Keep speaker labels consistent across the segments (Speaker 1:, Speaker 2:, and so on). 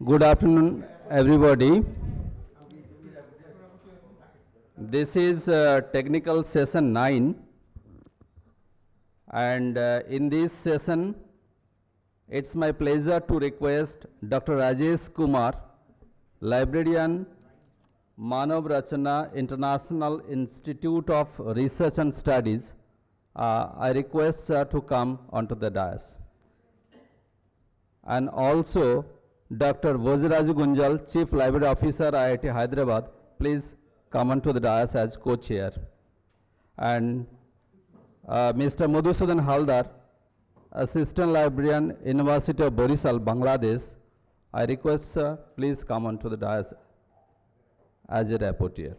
Speaker 1: Good afternoon, everybody. This is technical session 9, and in this session, it's my pleasure to request Dr. Rajesh Kumar, librarian, Manav Rachana International Institute of Research and Studies. I request to come onto the dais. And also, Dr. Bhojraju Gunjal, Chief Library Officer, IIT Hyderabad, please come onto the dais as co-chair. And Mr. Madhusudan Haldar, Assistant Librarian, University of Borisal, Bangladesh, I request please come onto the dais as a rapporteur.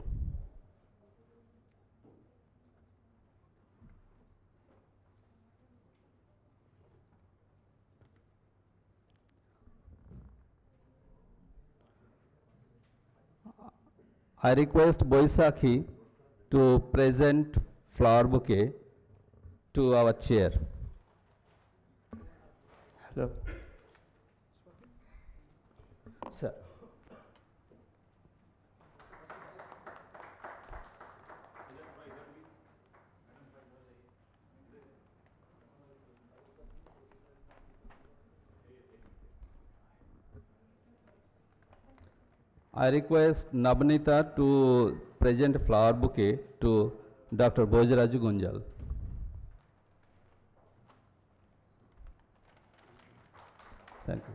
Speaker 1: I request Boisakhi to present flower bouquet to our chair. Hello. Sir. I request Nabnita to present flower bouquet to Dr. Bhojraju Gunjal. Thank you.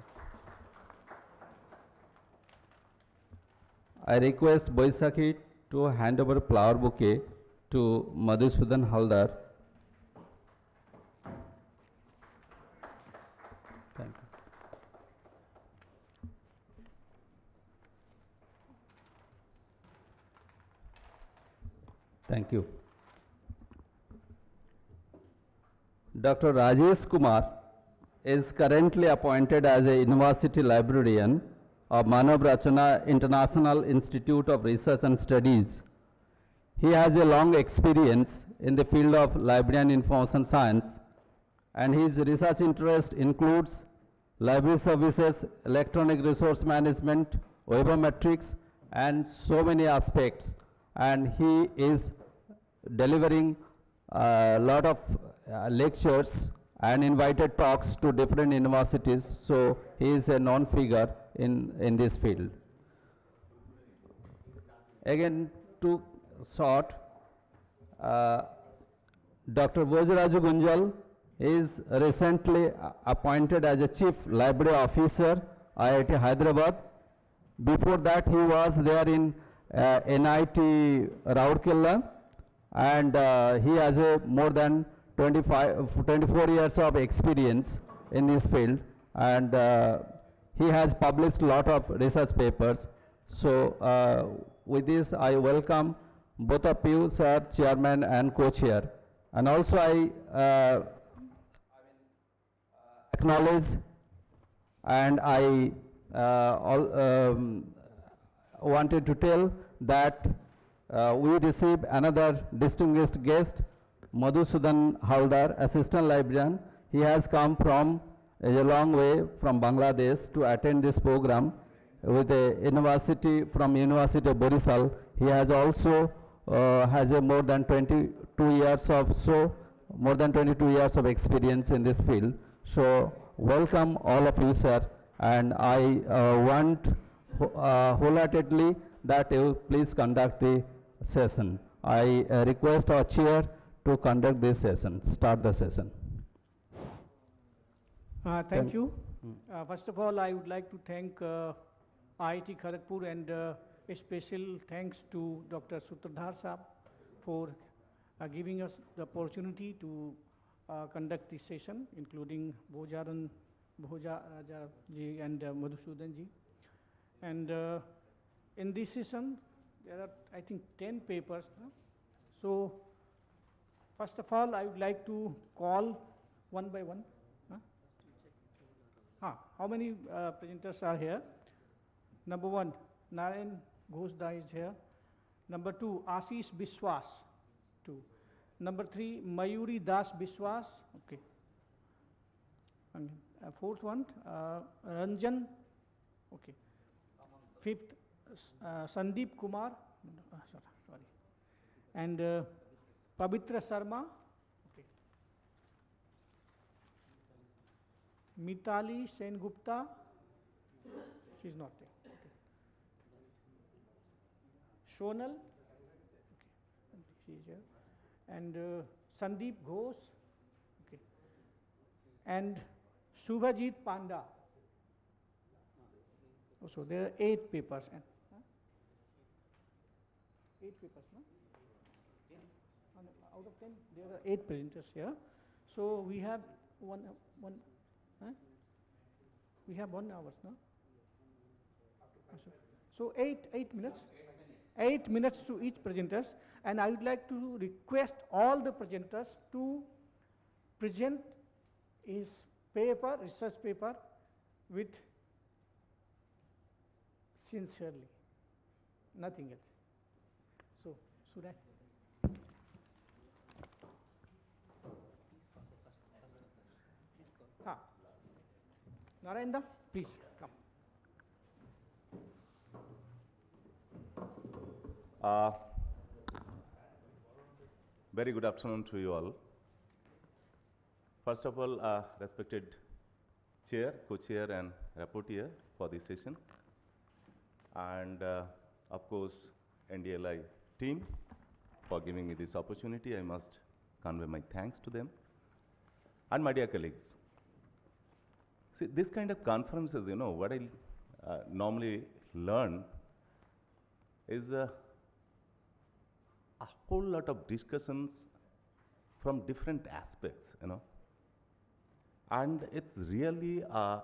Speaker 1: I request Boisakhi to hand over flower bouquet to Madhusudan Haldar. Thank you. Thank you. Dr. Rajesh Kumar is currently appointed as a university librarian of Manav Rachana International Institute of Research and Studies. He has a long experience in the field of library and information science, and his research interest includes library services, electronic resource management, webometrics, and so many aspects. And he is delivering a lot of lectures and invited talks to different universities, so he is a known figure in this field. Again, to short, Dr. Bhojraju Gunjal is recently appointed as a Chief Library Officer, IIT Hyderabad. Before that, he was there in NIT Rourkela, and he has more than 24 years of experience in this field, and he has published a lot of research papers. So with this, I welcome both of you, sir, chairman and co-chair. And also I acknowledge and I wanted to tell that we received another distinguished guest, Madhusudan Haldar, Assistant Librarian. He has come from a long way from Bangladesh to attend this program with a university from University of Borisal. He has also has a more than 22 years of experience in this field. So welcome all of you, sir, and I want wholeheartedly that you please conduct the session. I request our chair to conduct this session, start the session.
Speaker 2: Thank you. First of all, I would like to thank IIT Kharagpur, and a special thanks to Dr. Sutradhar Saab for giving us the opportunity to conduct this session, including Bhojraju ji and Madhusudan ji. And in this session, there are, I think, 10 papers. So, first of all, I would like to call one by one. How many presenters are here? Number 1, Narayan Ghosda is here. Number 2, Ashish Biswas. 2. Number 3, Mayuri Das Biswas. Okay. And fourth one, Ranjan Okay. Fifth, Sandeep Kumar, sorry, and Pavitra Sharma. Okay. Mitali Sengupta, she's not there. Okay. Shonal, okay, she's here, and Sandeep Ghosh, okay, and Subhajit Panda. So there are 8 papers. And, 8 papers, no? Out of 10, there are 8 presenters here. So we have one we have 1 hour, no? So 8 minutes. 8 minutes to each presenters, and I would like to request all the presenters to present his paper, research paper, with sincerely, nothing else. So, should I? Narendra, please come.
Speaker 3: Very good afternoon to you all. First of all, respected chair, co-chair and rapporteur for this session. And of course, NDLI team for giving me this opportunity. I must convey my thanks to them. And my dear colleagues. See, this kind of conferences, you know, what I normally learn is a whole lot of discussions from different aspects, you know. And it's really a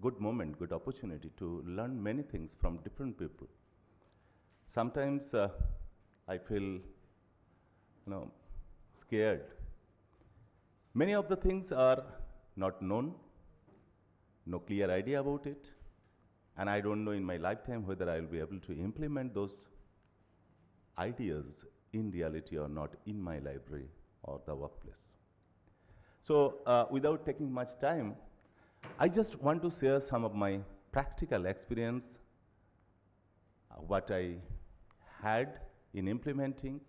Speaker 3: good moment, good opportunity to learn many things from different people. Sometimes I feel, you know, scared. Many of the things are not known, no clear idea about it, and I don't know in my lifetime whether I will be able to implement those ideas in reality or not in my library or the workplace. So without taking much time, I just want to share some of my practical experience, what I had in implementing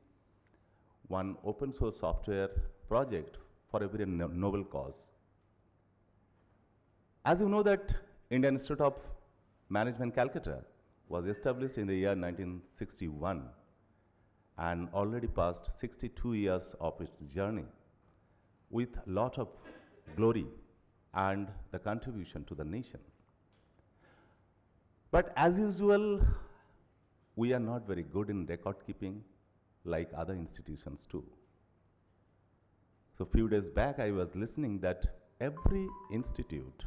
Speaker 3: one open source software project for a very noble cause. As you know that Indian Institute of Management Calcutta was established in the year 1961 and already passed 62 years of its journey with a lot of glory and the contribution to the nation. But as usual, we are not very good in record keeping like other institutions too. So a few days back, I was listening that every institute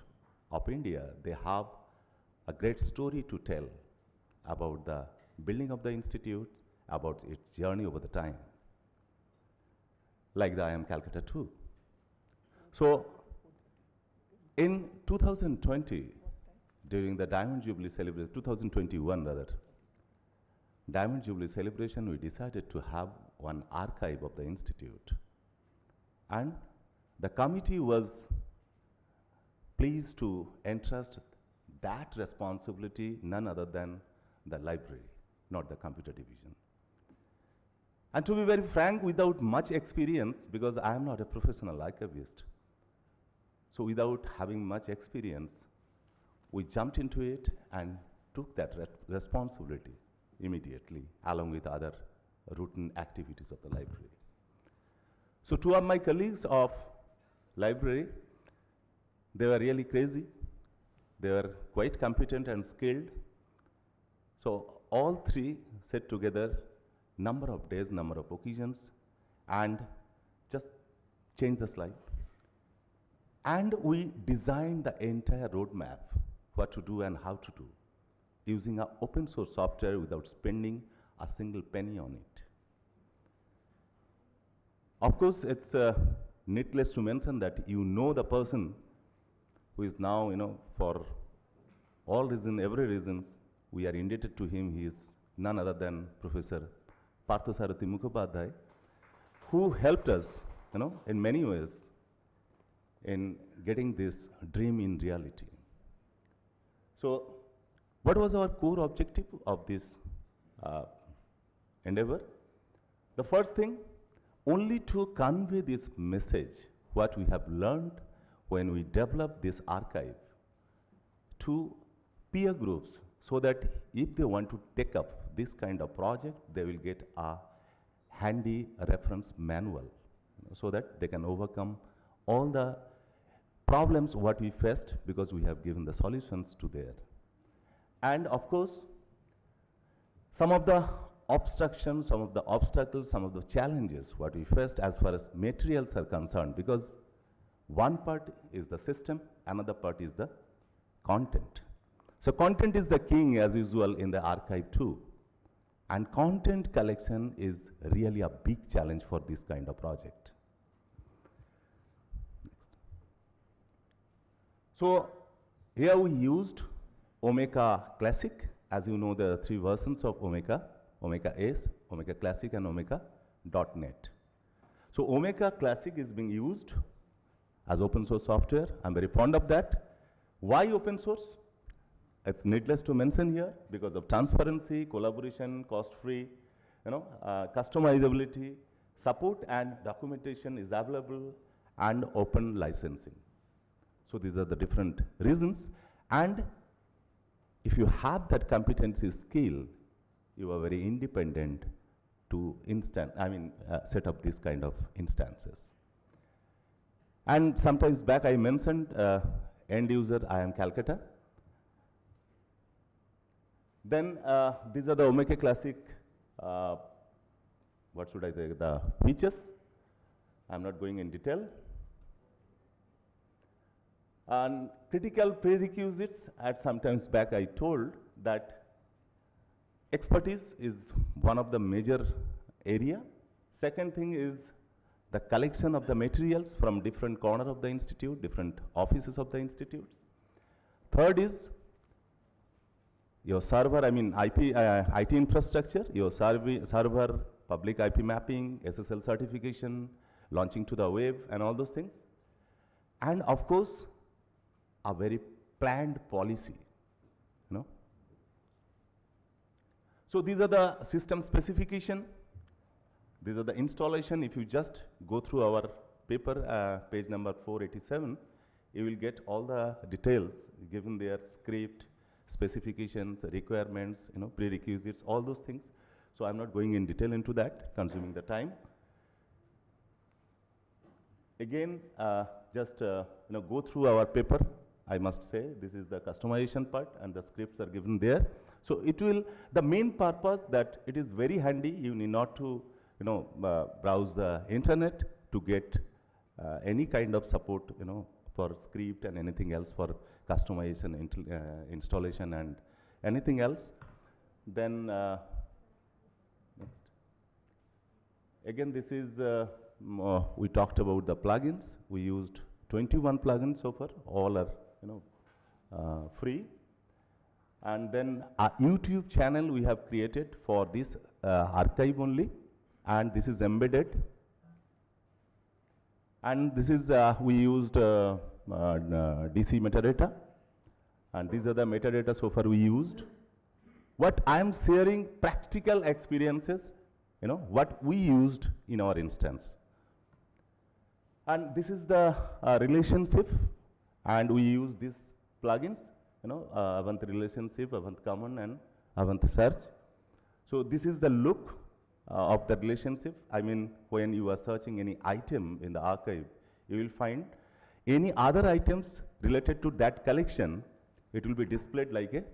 Speaker 3: of India, they have a great story to tell about the building of the institute, about its journey over the time, like the IIM Calcutta too. So in 2020, during the Diamond Jubilee celebration, 2021 rather, Diamond Jubilee celebration, we decided to have one archive of the institute. And the committee was pleased to entrust that responsibility none other than the library, not the computer division. And to be very frank, without much experience, because I am not a professional archivist, so without having much experience, we jumped into it and took that responsibility immediately, along with other routine activities of the library. So two of my colleagues of library, they were really crazy. They were quite competent and skilled. So all three sat together number of days, number of occasions, and just changed the slide. And we designed the entire roadmap, what to do and how to do, using an open source software without spending a single penny on it. Of course, it's needless to mention that you know the person who is now, you know, for all reasons, every reasons, we are indebted to him. He is none other than Professor Parthasarathi Mukhopadhyay, who helped us, you know, in many ways in getting this dream in reality. So what was our core objective of this uh, endeavor? The first thing, only to convey this message, what we have learned when we develop this archive to peer groups, so that if they want to take up this kind of project, they will get a handy reference manual, so that they can overcome all the problems what we faced, because we have given the solutions to there. And of course, some of the obstructions, some of the obstacles, some of the challenges what we faced as far as materials are concerned, because one part is the system, another part is the content. So content is the king as usual in the archive too. And content collection is really a big challenge for this kind of project. So here we used Omeka Classic. As you know, there are 3 versions of Omeka: Omeka S, Omeka Classic, and Omeka.NET. So Omeka Classic is being used as open source software. I'm very fond of that. Why open source? It's needless to mention here, because of transparency, collaboration, cost-free, customizability, support and documentation is available, and open licensing. So these are the different reasons. And if you have that competency skill, you are very independent to set up this kind of instances. And sometimes back I mentioned end user, I am Calcutta. Then these are the Omeka Classic, what should I say, the features. I'm not going in detail. And critical prerequisites, at sometimes back I told that expertise is one of the major area. Second thing is the collection of the materials from different corner of the institute, different offices of the institutes. Third is your server, IT infrastructure, your server, public IP mapping, SSL certification, launching to the web, and all those things. And of course, a very planned policy, So these are the system specification. These are the installation. If you just go through our paper, page number 487, you will get all the details given there: script, specifications, requirements, prerequisites, all those things. So I'm not going in detail into that, consuming the time. Again, just go through our paper. I must say, this is the customization part, and the scripts are given there. So it will, the main purpose that it is very handy. You need not to, browse the internet to get any kind of support, for script and anything else for customization, installation, and anything else. Then next. Again, this is we talked about the plugins. We used 21 plugins so far. All are free. And then a YouTube channel we have created for this archive only, and this is embedded. And this is we used DC metadata, and these are the metadata so far we used. What I am sharing practical experiences, what we used in our instance. And this is the relationship, and we use these plugins, Avant relationship, Avant common, and Avant search. So this is the look of the relationship. When you are searching any item in the archive, you will find any other items related to that collection. It will be displayed like a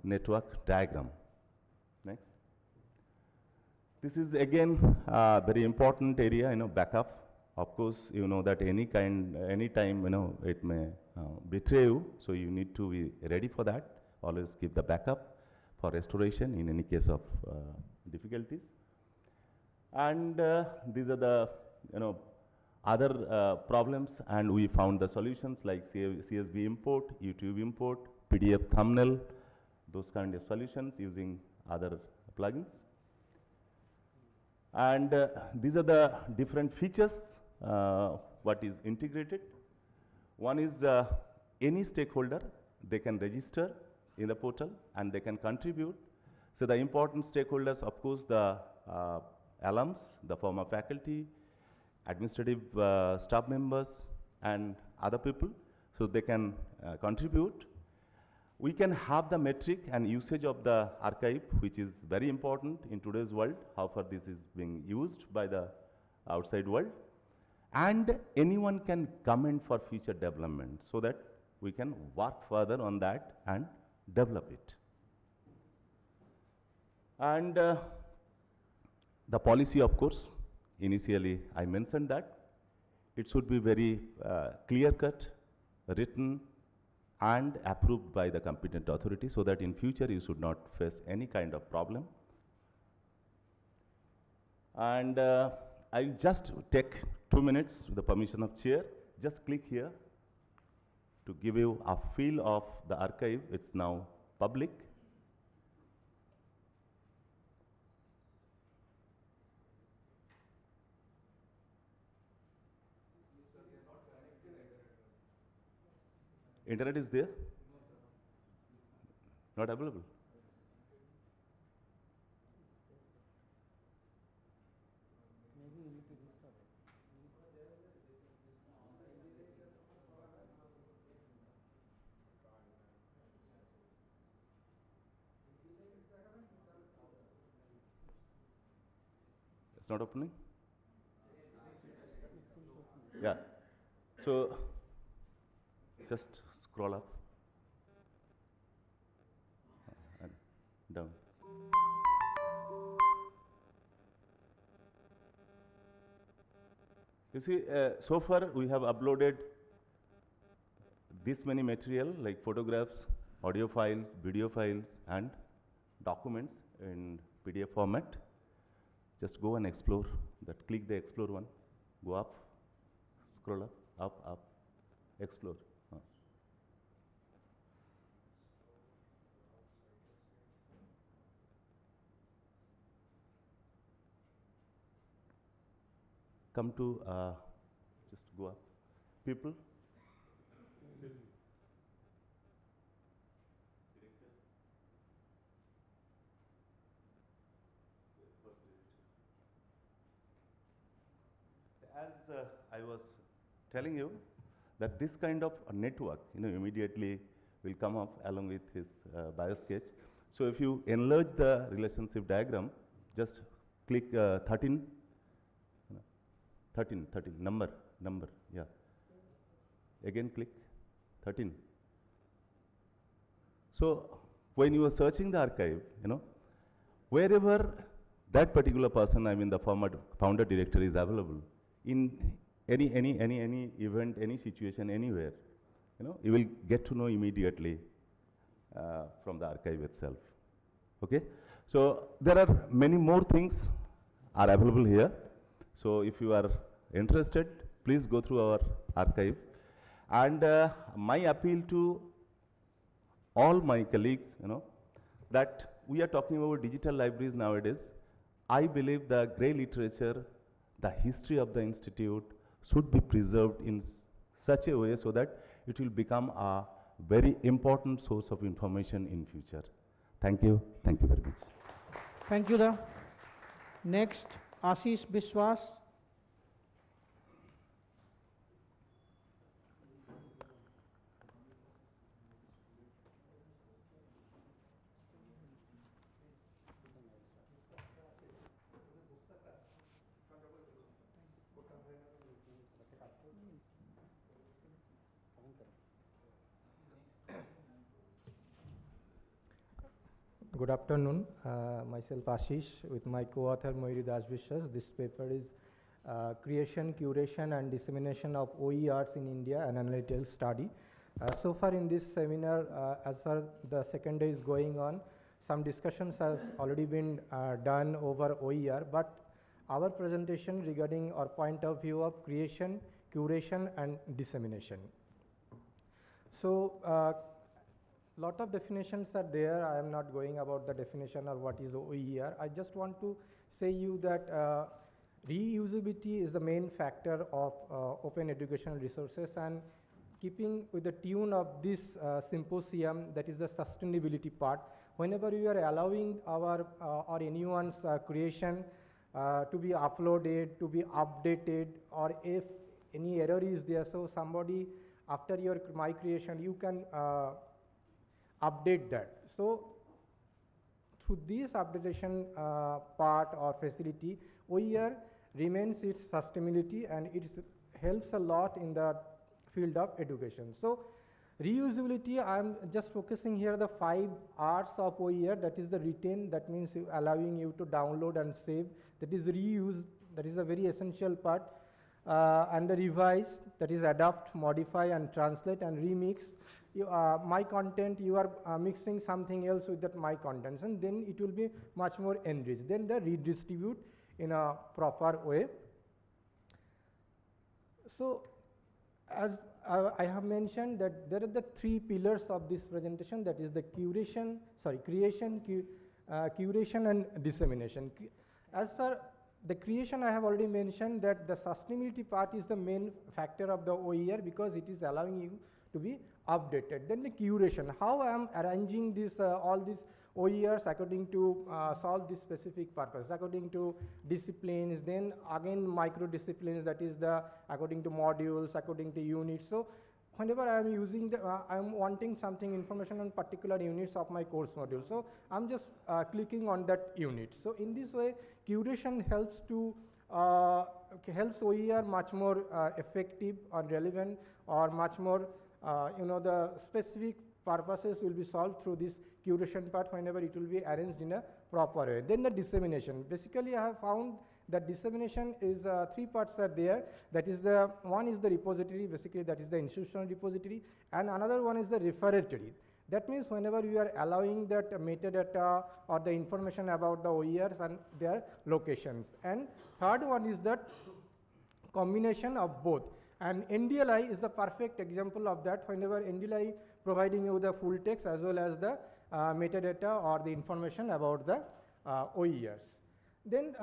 Speaker 3: network diagram. Next. This is again a very important area, backup. Of course, you know that any time, it may betray you, so you need to be ready for that. Always keep the backup for restoration in any case of difficulties. And these are the, other problems, and we found the solutions like CSV import, YouTube import, PDF thumbnail, those kind of solutions using other plugins. And these are the different features what is integrated. One is any stakeholder, they can register in the portal, and they can contribute. So the important stakeholders, of course, the alums, the former faculty, administrative staff members, and other people, so they can contribute. We can have the metric and usage of the archive, which is very important in today's world, how far this is being used by the outside world. And anyone can comment for future development so that we can work further on that and develop it. And the policy, of course, initially I mentioned that it should be very clear-cut, written, and approved by the competent authority, so that in future you should not face any kind of problem. And I'll just take 2 minutes with the permission of chair. Just click here to give you a feel of the archive. It's now public. Internet is there? Not available? It's not opening? Yeah. So just scroll up and down. You see, so far we have uploaded this many material like photographs, audio files, video files, and documents in PDF format. Just go and explore that. Click the explore one. Go up, scroll up, explore. Come to, just go up. People. As I was telling you, that this kind of a network, immediately will come up along with his biosketch. So if you enlarge the relationship diagram, just click 13, number, yeah. Again click 13. So when you are searching the archive, wherever that particular person, I mean the founder director is available, in any event, any situation, anywhere, you will get to know immediately from the archive itself. Okay? So there are many more things are available here. So if you are interested, please go through our archive. And my appeal to all my colleagues, that we are talking about digital libraries nowadays. I believe the grey literature, the history of the institute should be preserved in such a way so that it will become a very important source of information in future. Thank you very much.
Speaker 2: Thank you, Da. Next, Ashish Biswas.
Speaker 4: Good afternoon. Myself Ashish with my co-author Mayuri Das Vishwas. This paper is Creation, Curation and Dissemination of OERs in India, an analytical study. So far in this seminar, as far the second day is going on, some discussions has already been done over OER, but our presentation regarding our point of view of creation, curation and dissemination. So lot of definitions are there. I am not going about the definition or what is OER. I just want to say you that reusability is the main factor of open educational resources, and keeping with the tune of this symposium, that is the sustainability part, whenever we are allowing our or anyone's creation to be uploaded, to be updated, or if any error is there, so somebody after my creation, you can update that. So through this updation part or facility, OER remains its sustainability, and it helps a lot in the field of education. So reusability, I am just focusing here the 5 R's of OER. That is the retain, that means allowing you to download and save. That is reuse, that is a very essential part. And the revise, that is adapt, modify and translate, and remix. My content, you are mixing something else with that my contents, and then it will be much more enriched. Then the redistribute in a proper way. So as I have mentioned that there are the 3 pillars of this presentation, that is the creation, curation and dissemination. As for the creation, I have already mentioned that the sustainability part is the main factor of the OER, because it is allowing you to be updated. Then the curation, how I am arranging this all these OERs according to solve this specific purpose, according to disciplines, then again micro disciplines, that is the according to modules, according to units. So whenever I am using the, I am wanting something information on particular units of my course module, so I am just clicking on that unit. So in this way, curation helps to helps OER much more effective or relevant, or much more the specific purposes will be solved through this curation part whenever it will be arranged in a proper way. Then the dissemination. Basically, I have found that dissemination is 3 parts are there. That is the one is the repository, basically that is the institutional repository, and another one is the repository. That means whenever you are allowing that metadata or the information about the OERs and their locations. And third one is that combination of both. And NDLI is the perfect example of that, whenever NDLI providing you the full text as well as the metadata or the information about the OERs. Then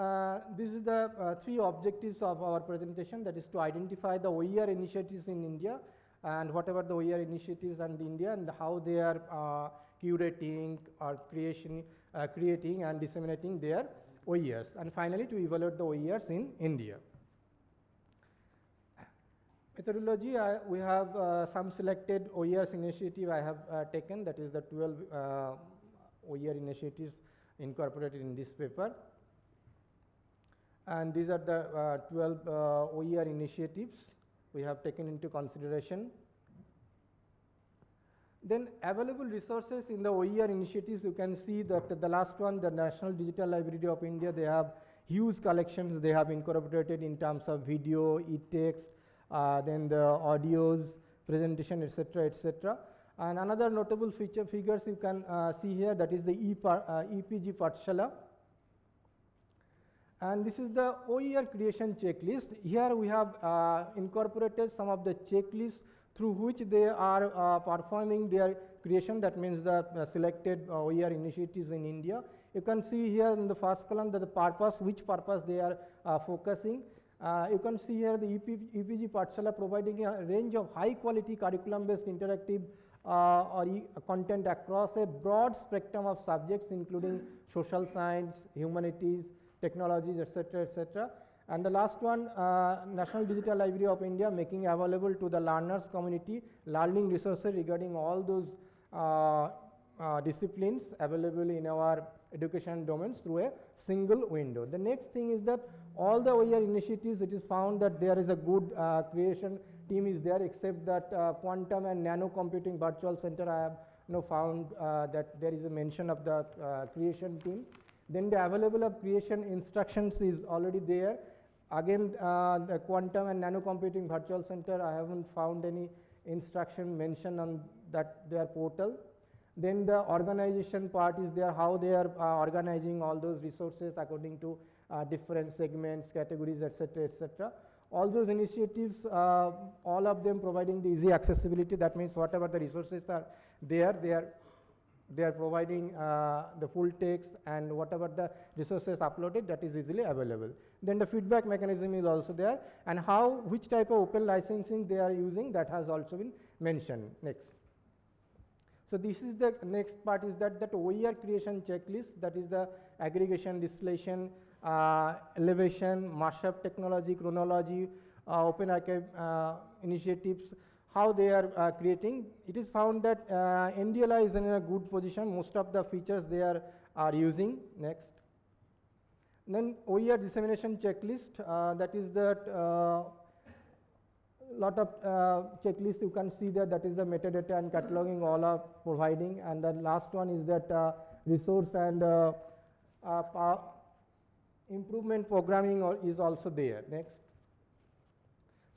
Speaker 4: this is the 3 objectives of our presentation, that is to identify the OER initiatives in India, and whatever the OER initiatives in India, and how they are curating or creating and disseminating their OERs, and finally to evaluate the OERs in India. Methodology, we have some selected OERs initiative I have taken, that is the 12 OER initiatives incorporated in this paper. And these are the 12 OER initiatives we have taken into consideration. Then available resources in the OER initiatives, you can see that the last one, the National Digital Library of India, they have huge collections they have incorporated in terms of video, e-text, then the audios, presentation, etc., etc. And another notable figures you can see here, that is the EPG Pathshala. And this is the OER creation checklist. Here we have incorporated some of the checklists through which they are performing their creation, that means the selected OER initiatives in India. You can see here in the first column that the purpose, which purpose they are focusing. You can see here the EPG Pathshala providing a range of high quality curriculum based interactive content across a broad spectrum of subjects including social science, humanities, technologies, etc., etc. And the last one, National Digital Library of India making available to the learners community learning resources regarding all those disciplines available in our education domains through a single window. The next thing is that all the OER initiatives, it is found that there is a good creation team is there, except that quantum and nano computing virtual center, I have found that there is a mention of the creation team. Then the available of creation instructions is already there. Again, the quantum and nano computing virtual center, I haven't found any instruction mentioned on that their portal. Then the organization part is there, how they are organizing all those resources according to different segments, categories, etc., etc. All those initiatives, all of them providing the easy accessibility. That means whatever the resources are there, they are providing the full text, and whatever the resources uploaded, that is easily available. Then the feedback mechanism is also there, and which type of open licensing they are using, that has also been mentioned. Next. So this is the next part is that OER creation checklist, that is the aggregation, distillation, elevation, mashup technology, chronology, open archive initiatives, how they are creating. It is found that NDLI is in a good position. Most of the features they are using. Next. Then OER dissemination checklist, that is that lot of checklists you can see that is the metadata and cataloging all are providing, and the last one is that resource and improvement programming is also there. Next.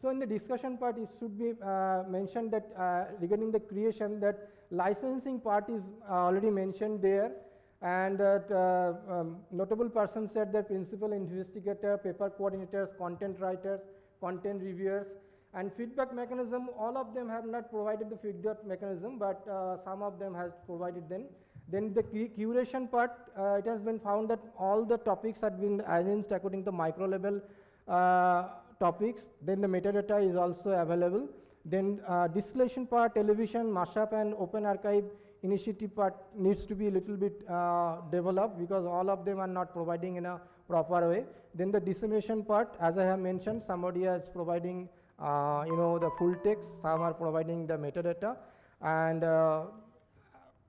Speaker 4: So in the discussion part, it should be mentioned that regarding the creation, that licensing part is already mentioned there, and that notable persons said that principal investigator, paper coordinators, content writers, content reviewers, and feedback mechanism, all of them have not provided the feedback mechanism, but some of them has provided them. Then the curation part, it has been found that all the topics have been arranged according to micro level topics. Then the metadata is also available. Then distillation part, television, mashup, and open archive initiative part needs to be a little bit developed, because all of them are not providing in a proper way. Then the dissemination part, as I have mentioned, somebody is providing the full text, some are providing the metadata, and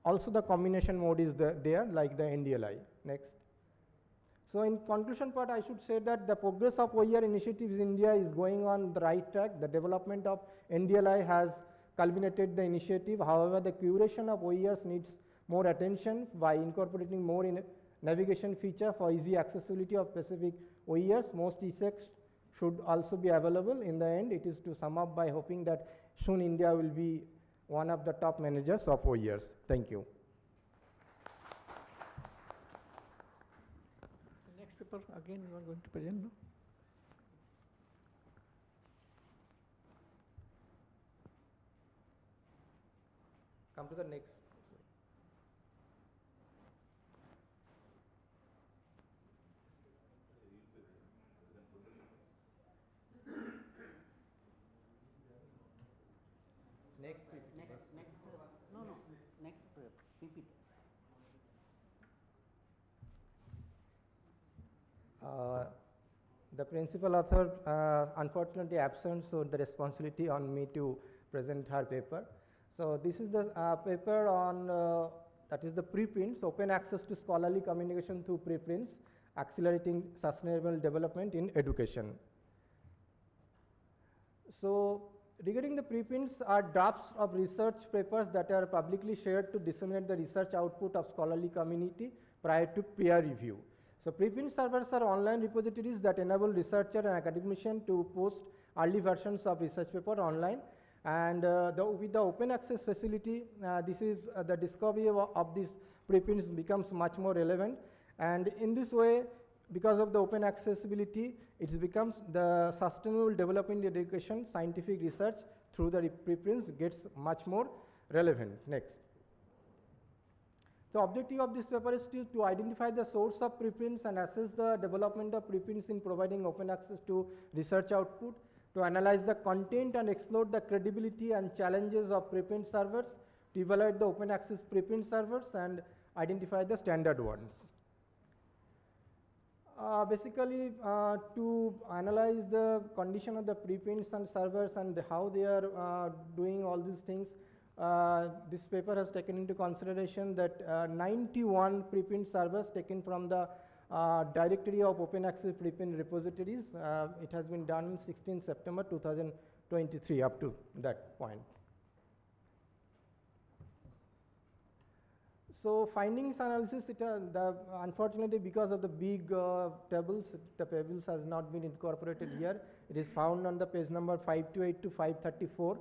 Speaker 4: also the combination mode is there, like the NDLI. Next. So in conclusion part, I should say that the progress of OER initiatives in India is going on the right track. The development of NDLI has culminated the initiative. However, the curation of OERs needs more attention by incorporating more in navigation feature for easy accessibility of specific OERs. Most ESECs should also be available. In the end, it is to sum up by hoping that soon India will be one of the top managers of OERs. Thank you.
Speaker 2: The next paper, again, you are going to present, no?
Speaker 4: Come to the next.
Speaker 5: PPT.
Speaker 4: The principal author unfortunately absent, so the responsibility on me to present her paper. So this is the paper on that is the preprints, open access to scholarly communication through preprints, accelerating sustainable development in education. So regarding the preprints are drafts of research papers that are publicly shared to disseminate the research output of scholarly community prior to peer review. So preprint servers are online repositories that enable researcher and academician to post early versions of research paper online. And with the open access facility, this is the discovery of these preprints becomes much more relevant. And in this way, because of the open accessibility, it becomes the sustainable development in education, scientific research through the preprints gets much more relevant. Next. The objective of this paper is to identify the source of preprints and assess the development of preprints in providing open access to research output, to analyze the content and explore the credibility and challenges of preprint servers, to evaluate the open access preprint servers and identify the standard ones. Basically, to analyze the condition of the preprints and servers and how they are doing all these things, this paper has taken into consideration that 91 preprint servers taken from the directory of open access preprint repositories. It has been done on 16 September 2023 up to that point. So findings analysis, unfortunately because of the big tables, the tables has not been incorporated here. It is found on the page number 528 to 534.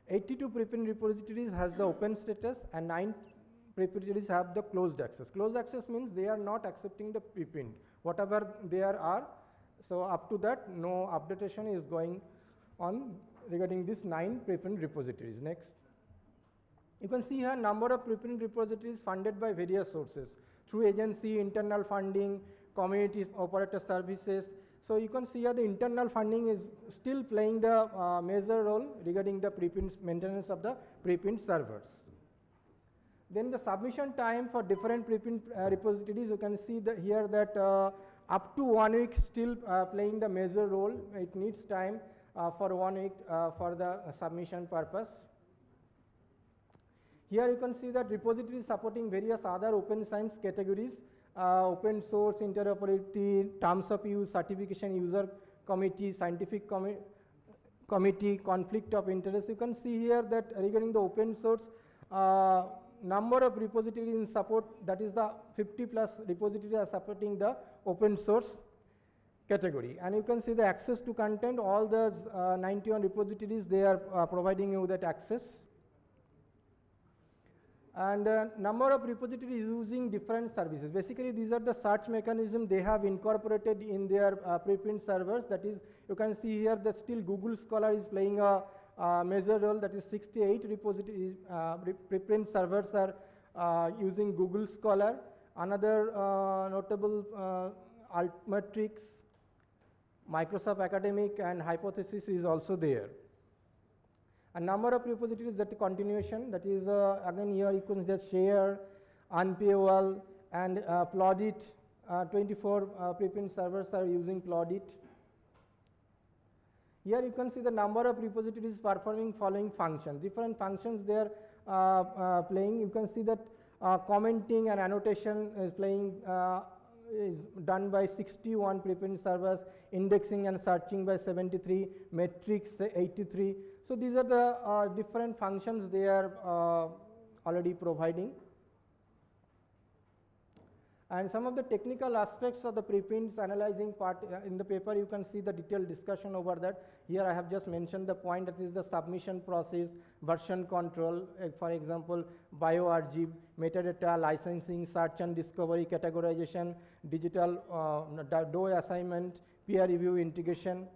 Speaker 4: 82 preprint repositories has the open status and 9 repositories have the closed access. Closed access means they are not accepting the preprint. Whatever there are, so up to that no updatation is going on regarding these 9 preprint repositories. Next. You can see here number of preprint repositories funded by various sources through agency, internal funding, community operator services, So you can see here the internal funding is still playing the major role regarding the preprints maintenance of the preprint servers. Then the submission time for different preprint repositories, you can see here that up to 1 week still playing the major role. It needs time for 1 week for the submission purpose. Here you can see that repositories supporting various other open science categories, open source, interoperability, terms of use, certification, user committee, scientific committee, conflict of interest. You can see here that regarding the open source, number of repositories in support, that is the 50 plus repositories are supporting the open source category. And you can see the access to content, all those 91 repositories, they are providing you that access. And number of repositories using different services. Basically, these are the search mechanism they have incorporated in their preprint servers. That is, you can see here that still Google Scholar is playing a major role. That is 68 repositories, preprint servers are using Google Scholar. Another notable Altmetrics, Microsoft Academic and Hypothesis is also there. A number of repositories that continuation, that is again here you can just share, Unpaywall and Plaudit. 24 preprint servers are using Plaudit. Here you can see the number of repositories performing following functions. Different functions they are playing. You can see that commenting and annotation is playing is done by 61 preprint servers, indexing and searching by 73, metrics 83. So these are the different functions they are already providing. And some of the technical aspects of the preprints analyzing part in the paper, you can see the detailed discussion over that. Here I have just mentioned the point, that is the submission process, version control, for example, bioRGB, metadata, licensing, search and discovery, categorization, digital DOE assignment, peer review integration,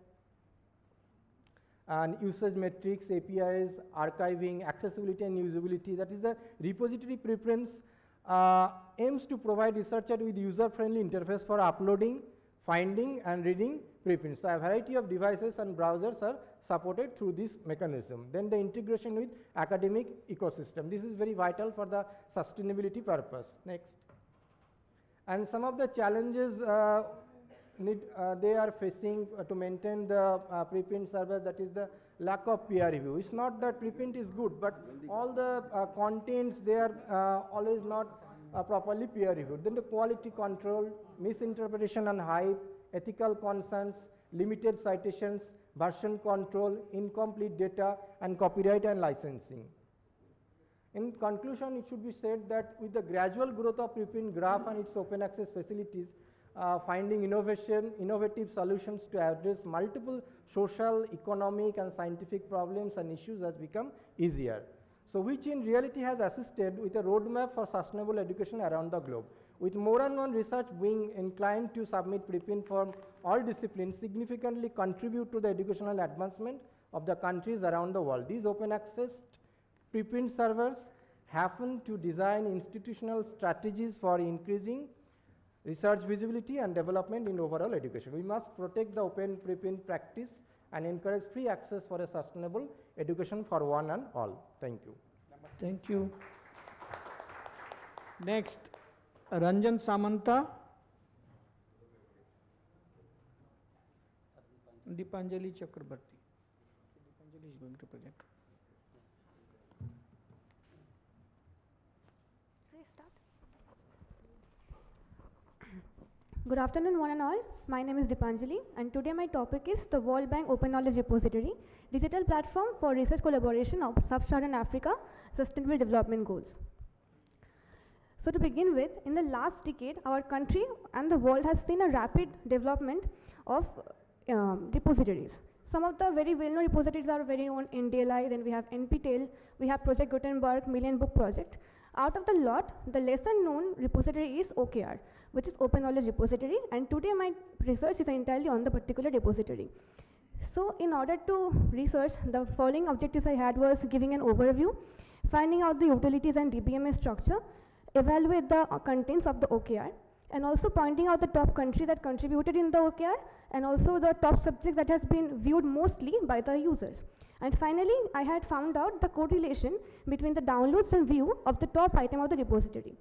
Speaker 4: and usage metrics, APIs, archiving, accessibility and usability. That is the repository preference aims to provide researcher with user-friendly interface for uploading, finding and reading preprints. So a variety of devices and browsers are supported through this mechanism. Then the integration with academic ecosystem. This is very vital for the sustainability purpose. Next. And some of the challenges they are facing to maintain the preprint server, that is the lack of peer review. It's not that preprint is good, but all the contents, they are always not properly peer reviewed. Then the quality control, misinterpretation and hype, ethical concerns, limited citations, version control, incomplete data, and copyright and licensing. In conclusion, it should be said that with the gradual growth of preprint graph and its open access facilities, finding innovative solutions to address multiple social, economic and scientific problems and issues has become easier. So which in reality has assisted with a roadmap for sustainable education around the globe. With more and more research being inclined to submit preprint from all disciplines, significantly contribute to the educational advancement of the countries around the world. These open access preprint servers happen to design institutional strategies for increasing research visibility and development in overall education. We must protect the open preprint practice and encourage free access for a sustainable education for one and all. Thank you.
Speaker 2: Thank you. Next, Ranjan Samanta. Dipanjali Chakrabarti. Dipanjali is going to present.
Speaker 5: Good afternoon, one and all. My name is Dipanjali, and today my topic is the World Bank Open Knowledge Repository, digital platform for research collaboration of Sub-Saharan Africa Sustainable Development Goals. So to begin with, in the last decade, our country and the world has seen a rapid development of repositories. Some of the very well-known repositories are very own NDLI, then we have NPTEL, we have Project Gutenberg, Million Book Project. Out of the lot, the lesser known repository is OKR, which is Open Knowledge Repository, and today my research is entirely on the particular repository. So in order to research, the following objectives I had was giving an overview, finding out the utilities and DBMS structure, evaluate the contents of the OKR, and also pointing out the top country that contributed in the OKR, and also the top subject that has been viewed mostly by the users. And finally, I had found out the correlation between the downloads and view of the top item of the repository.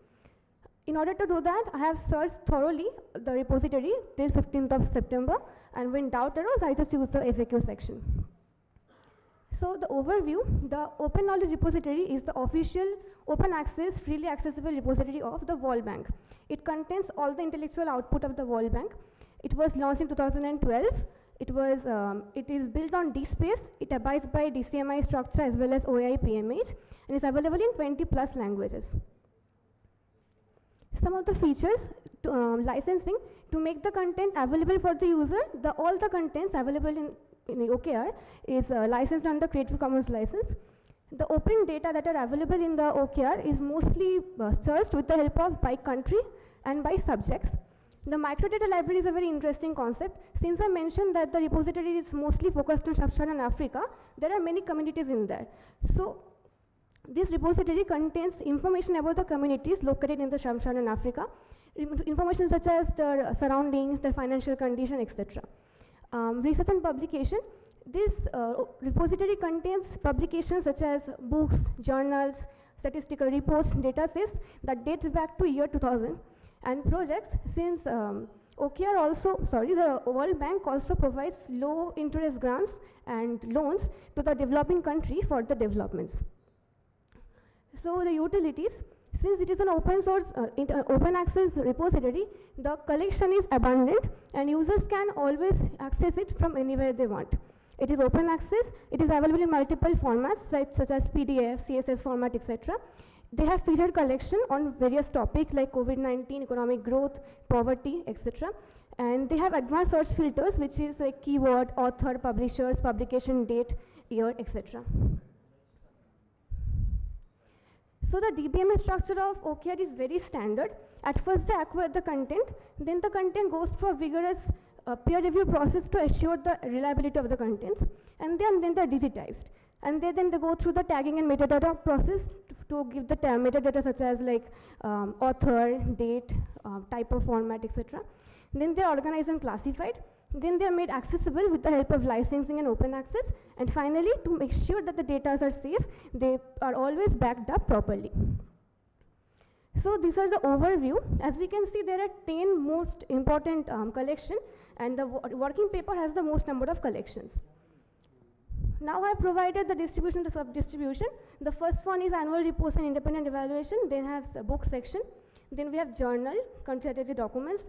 Speaker 5: In order to do that, I have searched thoroughly the repository till 15th of September, and when doubt arose, I just used the FAQ section. So the overview, the Open Knowledge Repository is the official open access, freely accessible repository of the World Bank. It contains all the intellectual output of the World Bank. It was launched in 2012. It is built on DSpace. It abides by DCMI structure as well as OAI PMH, and is available in 20 plus languages. Some of the features, licensing, to make the content available for the user, all the contents available in OKR is licensed under Creative Commons license. The open data that are available in the OKR is mostly searched with the help of by country and by subjects. The microdata library is a very interesting concept. Since I mentioned that the repository is mostly focused on Sub-Saharan Africa, there are many communities in there. So this repository contains information about the communities located in the Sub-Saharan Africa, information such as their surroundings, their financial condition, etc. Research and publication. This repository contains publications such as books, journals, statistical reports, data sets that dates back to year 2000, and projects, since OKR also, the World Bank also provides low interest grants and loans to the developing country for the developments. So the utilities, since it is an open source, open access repository, the collection is abundant and users can always access it from anywhere they want. It is open access, it is available in multiple formats such as PDF, CSS format, etc. They have featured collection on various topics like COVID-19, economic growth, poverty, etc. And they have advanced search filters, which is like keyword, author, publishers, publication date, year, etc. So the DBMS structure of OKR is very standard. At first they acquire the content, then the content goes through a vigorous peer review process to assure the reliability of the contents, and then they're digitized. And then they go through the tagging and metadata process to give the metadata such as like author, date, type of format, etc. Then they're organized and classified. Then they're made accessible with the help of licensing and open access. And finally, to make sure that the data are safe, they are always backed up properly. So these are the overview. As we can see, there are 10 most important collection, and the working paper has the most number of collections. Now I provided the distribution, the sub-distribution. The first one is annual reports and independent evaluation. Then have the book section. Then we have journal, country strategy documents,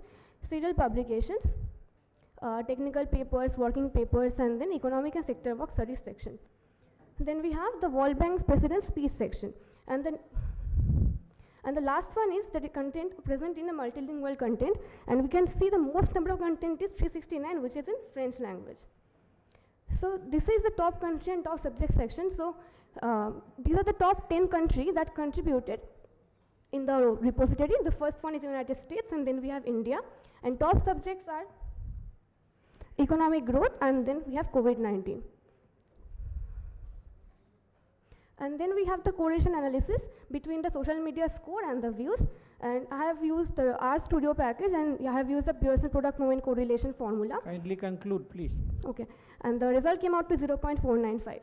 Speaker 5: serial publications, technical papers, working papers, and then economic and sector work studies section. Then we have the World Bank's President's Speech section. And the last one is the content present in a multilingual content. And we can see the most number of content is 369, which is in French language. So this is the top country and top subject section. So these are the top 10 countries that contributed in the repository. The first one is United States, and then we have India. And top subjects are economic growth, and then we have COVID-19. And then we have the correlation analysis between the social media score and the views. And I have used the RStudio package, and I have used the Pearson product movement correlation formula.
Speaker 2: Kindly conclude, please.
Speaker 5: Okay. And the result came out to 0.495.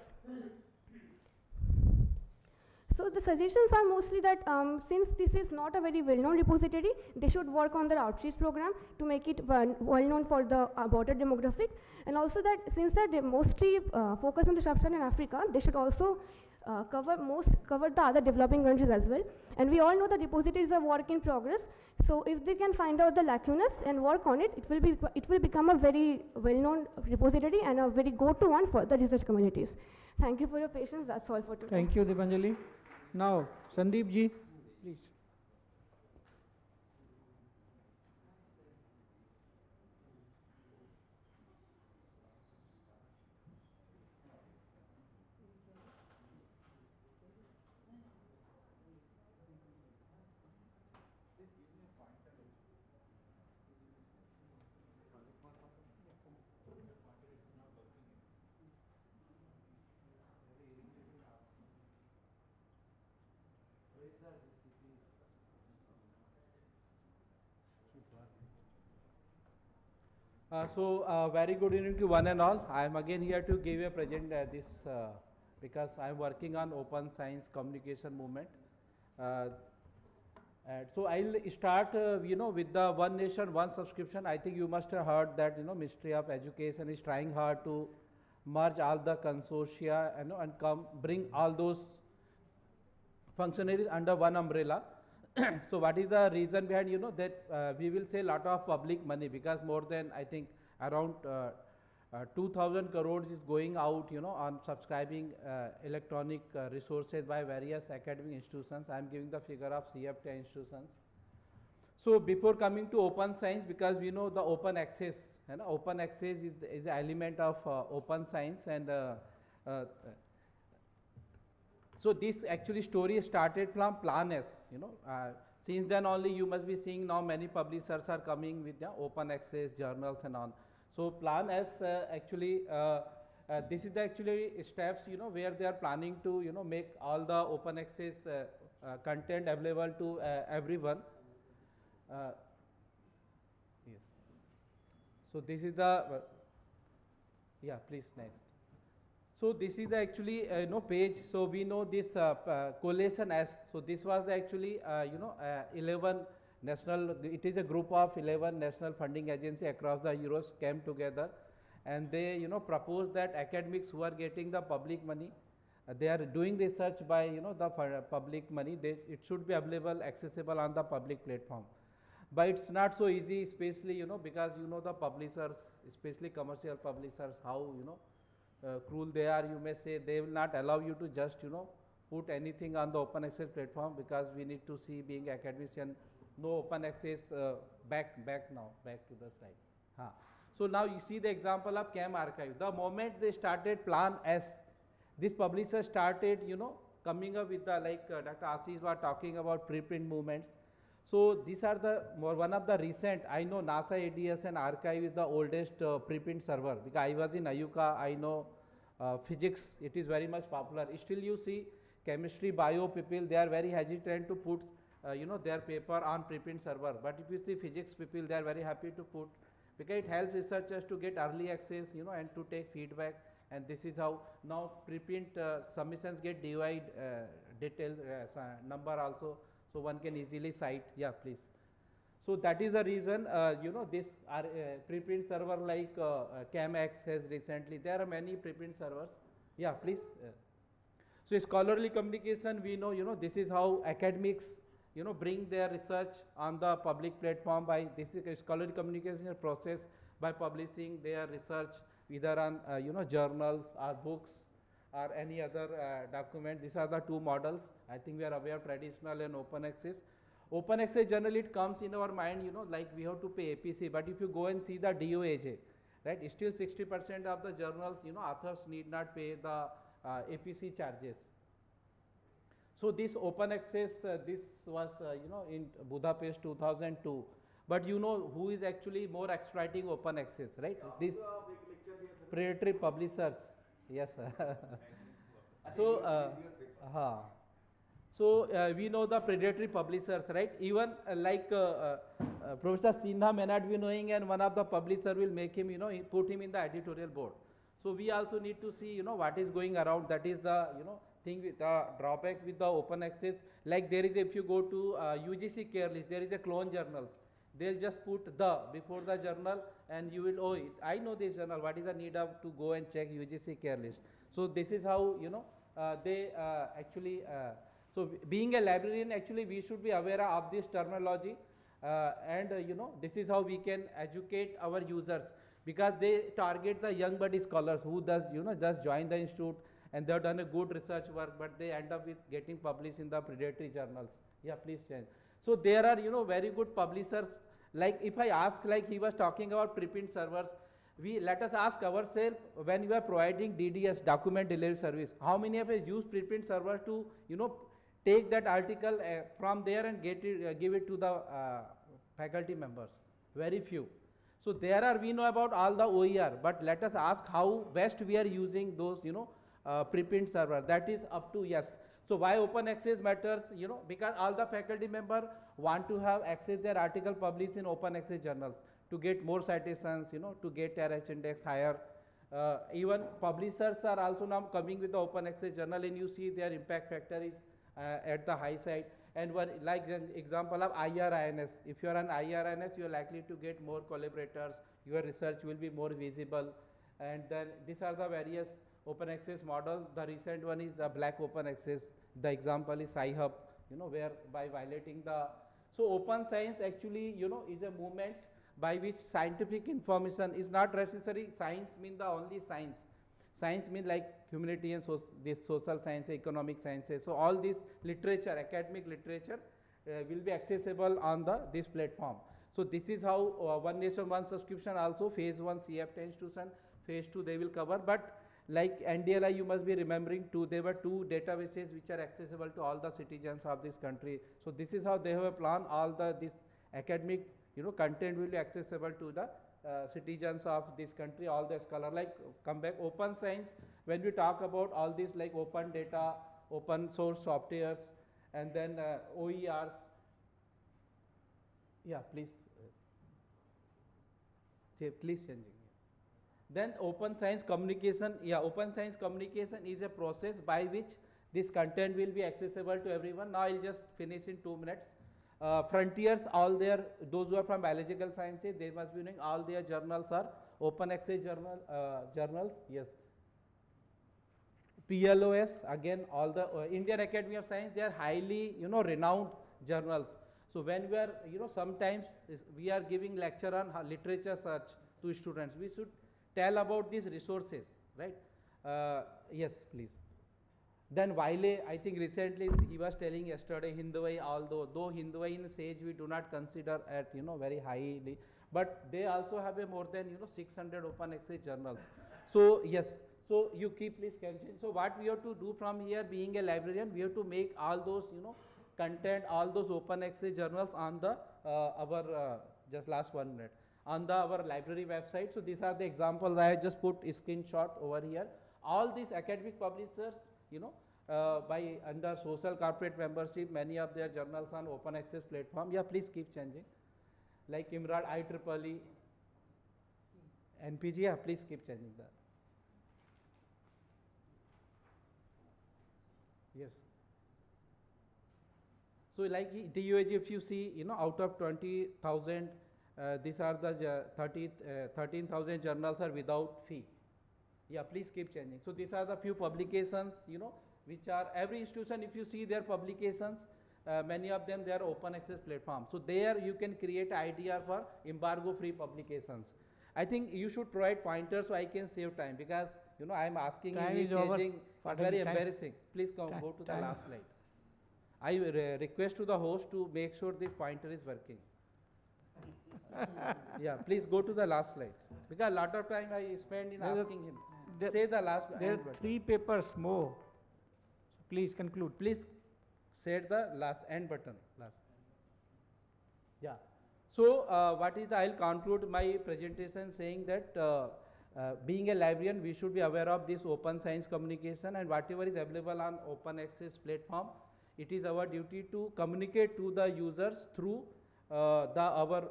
Speaker 5: So the suggestions are mostly that since this is not a very well-known repository, they should work on their outreach program to make it well-known for the broader demographic. And also that since they mostly focus on the Sub-Saharan Africa, they should also cover the other developing countries as well. And we all know that repositories are work in progress. So if they can find out the lacunas and work on it, it will become a very well-known repository and a very go-to one for the research communities. Thank you for your patience. That's all for today.
Speaker 2: Thank you, Dipanjali. Now, Sandeep ji, please.
Speaker 6: Very good evening to one and all. I am again here to give a present because I am working on open science communication movement. So I'll start, with the One Nation, One Subscription. I think you must have heard that, Ministry of Education is trying hard to merge all the consortia, and bring all those functionaries under one umbrella. So what is the reason behind, that we will say a lot of public money, because more than, I think, around 2,000 crores is going out, on subscribing electronic resources by various academic institutions. I am giving the figure of CFTA institutions. So before coming to open science, because we know the open access, open access is an element of open science, and so this actually story started from Plan S, since then only you must be seeing now many publishers are coming with the open access journals and on. So Plan S actually, this is the actually steps, where they are planning to, make all the open access content available to everyone. Yes. So this is the, yeah, please next. So this is the actually page. So we know this coalition S. So this was the actually 11 national. It is a group of 11 national funding agency across the Europe came together, and they proposed that academics who are getting the public money, they are doing research by the public money. It should be available, accessible on the public platform. But it's not so easy, especially because the publishers, especially commercial publishers, how cruel they are. You may say they will not allow you to just put anything on the open access platform, because we need to see, being academician, no open access. Back to the slide. So now you see the example of CAM archive. The moment they started Plan S, this publisher started coming up with the, like Dr. Ashish was talking about preprint movements. So these are the one of the recent. I know NASA ADS and archive is the oldest preprint server, because I was in Ayuka. I know physics, it is very much popular. Still you see chemistry, bio people, they are very hesitant to put their paper on preprint server. But if you see physics people, they are very happy to put, because it helps researchers to get early access, and to take feedback. And this is how now preprint submissions get divided, detailed number also. So one can easily cite. Yeah, please. So that is the reason, this preprint server like CamX has recently. There are many preprint servers. Yeah, please. So scholarly communication, we know, this is how academics, bring their research on the public platform by, this is a scholarly communication process by publishing their research either on, journals or books or any other document. These are the two models. I think we are aware, traditional and open access. Open access generally it comes in our mind, like we have to pay APC, but if you go and see the DOAJ, right, still 60% of the journals, authors need not pay the APC charges. So this open access, this was, in Budapest 2002. But who is actually more exploiting open access, right? These predatory publishers. Yes, sir. So, we know the predatory publishers, right? Even like Professor Sinha may not be knowing, and one of the publisher will make him, put him in the editorial board. So we also need to see, what is going around. That is the, thing with the drawback with the open access. Like there is, if you go to UGC care list, there is a clone journals. They'll just put the before the journal, and you will, oh, I know this journal. What is the need of to go and check UGC care list? So this is how, they actually, so being a librarian, actually we should be aware of this terminology, and this is how we can educate our users, because they target the young buddy scholars who does, just join the institute and they have done a good research work, but they end up with getting published in the predatory journals. Yeah, please change. So there are, very good publishers. Like if I ask, like he was talking about preprint servers, let us ask ourselves, when you are providing DDS, document delivery service, how many of us use preprint server to, take that article from there and get it, give it to the faculty members? Very few. So there are, we know about all the OER, but let us ask how best we are using those, preprint server. That is up to, yes. So why open access matters, you know, because all the faculty member want to have access their article published in open access journals to get more citations, you know, to get RH index higher. Even publishers are also now coming with the open access journal, and you see their impact factor is at the high side. And one, like an example of IRINS, if you are an IRINS, you are likely to get more collaborators, your research will be more visible. And then these are the various open access model. The recent one is the black open access. The example is Sci-Hub, you know, where by violating the, so open science actually, you know, is a movement by which scientific information is not necessary. Science mean the only science. Science mean like humanity and this social science, economic sciences. So all this literature, academic literature will be accessible on this platform. So this is how One Nation, One Subscription also phase 1 CF10 institution, phase 2 they will cover. But like NDLI, you must be remembering there were 2 databases which are accessible to all the citizens of this country. So this is how they have a plan. All this academic, you know, content will be accessible to the citizens of this country, all the scholar. Like come back, open science, when we talk about all this like open data, open source softwares, and then OERs. Yeah, please. Please changing. Then open science communication. Yeah, open science communication is a process by which this content will be accessible to everyone. Now I'll just finish in 2 minutes. Frontiers, all their, those who are from biological sciences, they must be knowing all their journals are open access journals. Yes. PLOS, again, all the Indian Academy of Science, they are highly, you know, renowned journals. So when we are, you know, sometimes we are giving lecture on literature search to students, we should tell about these resources, right? Yes, please. Then Wiley, I think recently he was telling yesterday, Hindwai, though Hindwai in SAGE we do not consider at, you know, very highly, but they also have a more than, you know, 600 open access journals. So yes, so you keep please continue. So what we have to do from here, being a librarian, we have to make all those, you know, content, all those open access journals on the our just last 1 minute on our library website. So these are the examples. I just put a screenshot over here. All these academic publishers, you know, by under social corporate membership, many of their journals on open access platform. Yeah, please keep changing. Like IMRAD, IEEE, NPG. Yeah, please keep changing that. Yes. So like DUAG, if you see, you know, out of 20,000, these are the 13,000 journals are without fee. Yeah, please keep changing. So these are the few publications, you know, which are every institution, if you see their publications, many of them, they are open access platform. So there you can create idea for embargo free publications. I think you should provide pointers so I can save time, because, you know, I am asking
Speaker 2: time
Speaker 6: you,
Speaker 2: is over.
Speaker 6: it's very embarrassing. Please go to the last slide. I request to the host to make sure this pointer is working. Yeah, please go to the last slide, because a lot of time I spend in asking him. Say the last.
Speaker 2: There are 3 papers more. Please conclude.
Speaker 6: Please say the last end button. Last. Yeah. So what is the, I'll conclude my presentation saying that being a librarian, we should be aware of this open science communication, and whatever is available on open access platform, it is our duty to communicate to the users through our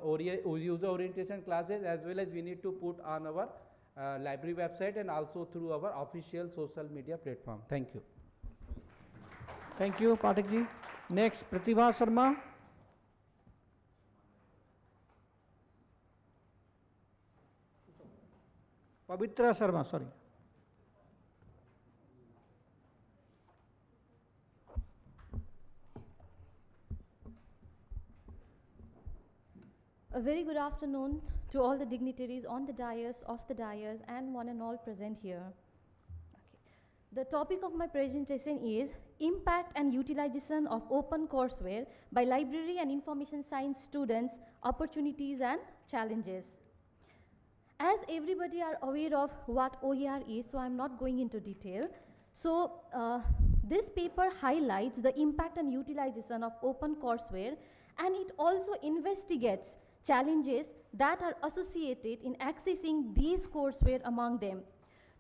Speaker 6: user orientation classes, as well as we need to put on our library website and also through our official social media platform. Thank you.
Speaker 2: Thank you, Pathak ji. Next, Pratibha Sharma. Pavitra Sharma, sorry.
Speaker 7: A very good afternoon to all the dignitaries on the dais, off the dais, and one and all present here. Okay. The topic of my presentation is Impact and Utilization of Open Courseware by Library and Information Science Students, Opportunities and Challenges. As everybody are aware of what OER is, so I'm not going into detail. So this paper highlights the impact and utilization of open courseware, and it also investigates challenges that are associated in accessing these courseware among them.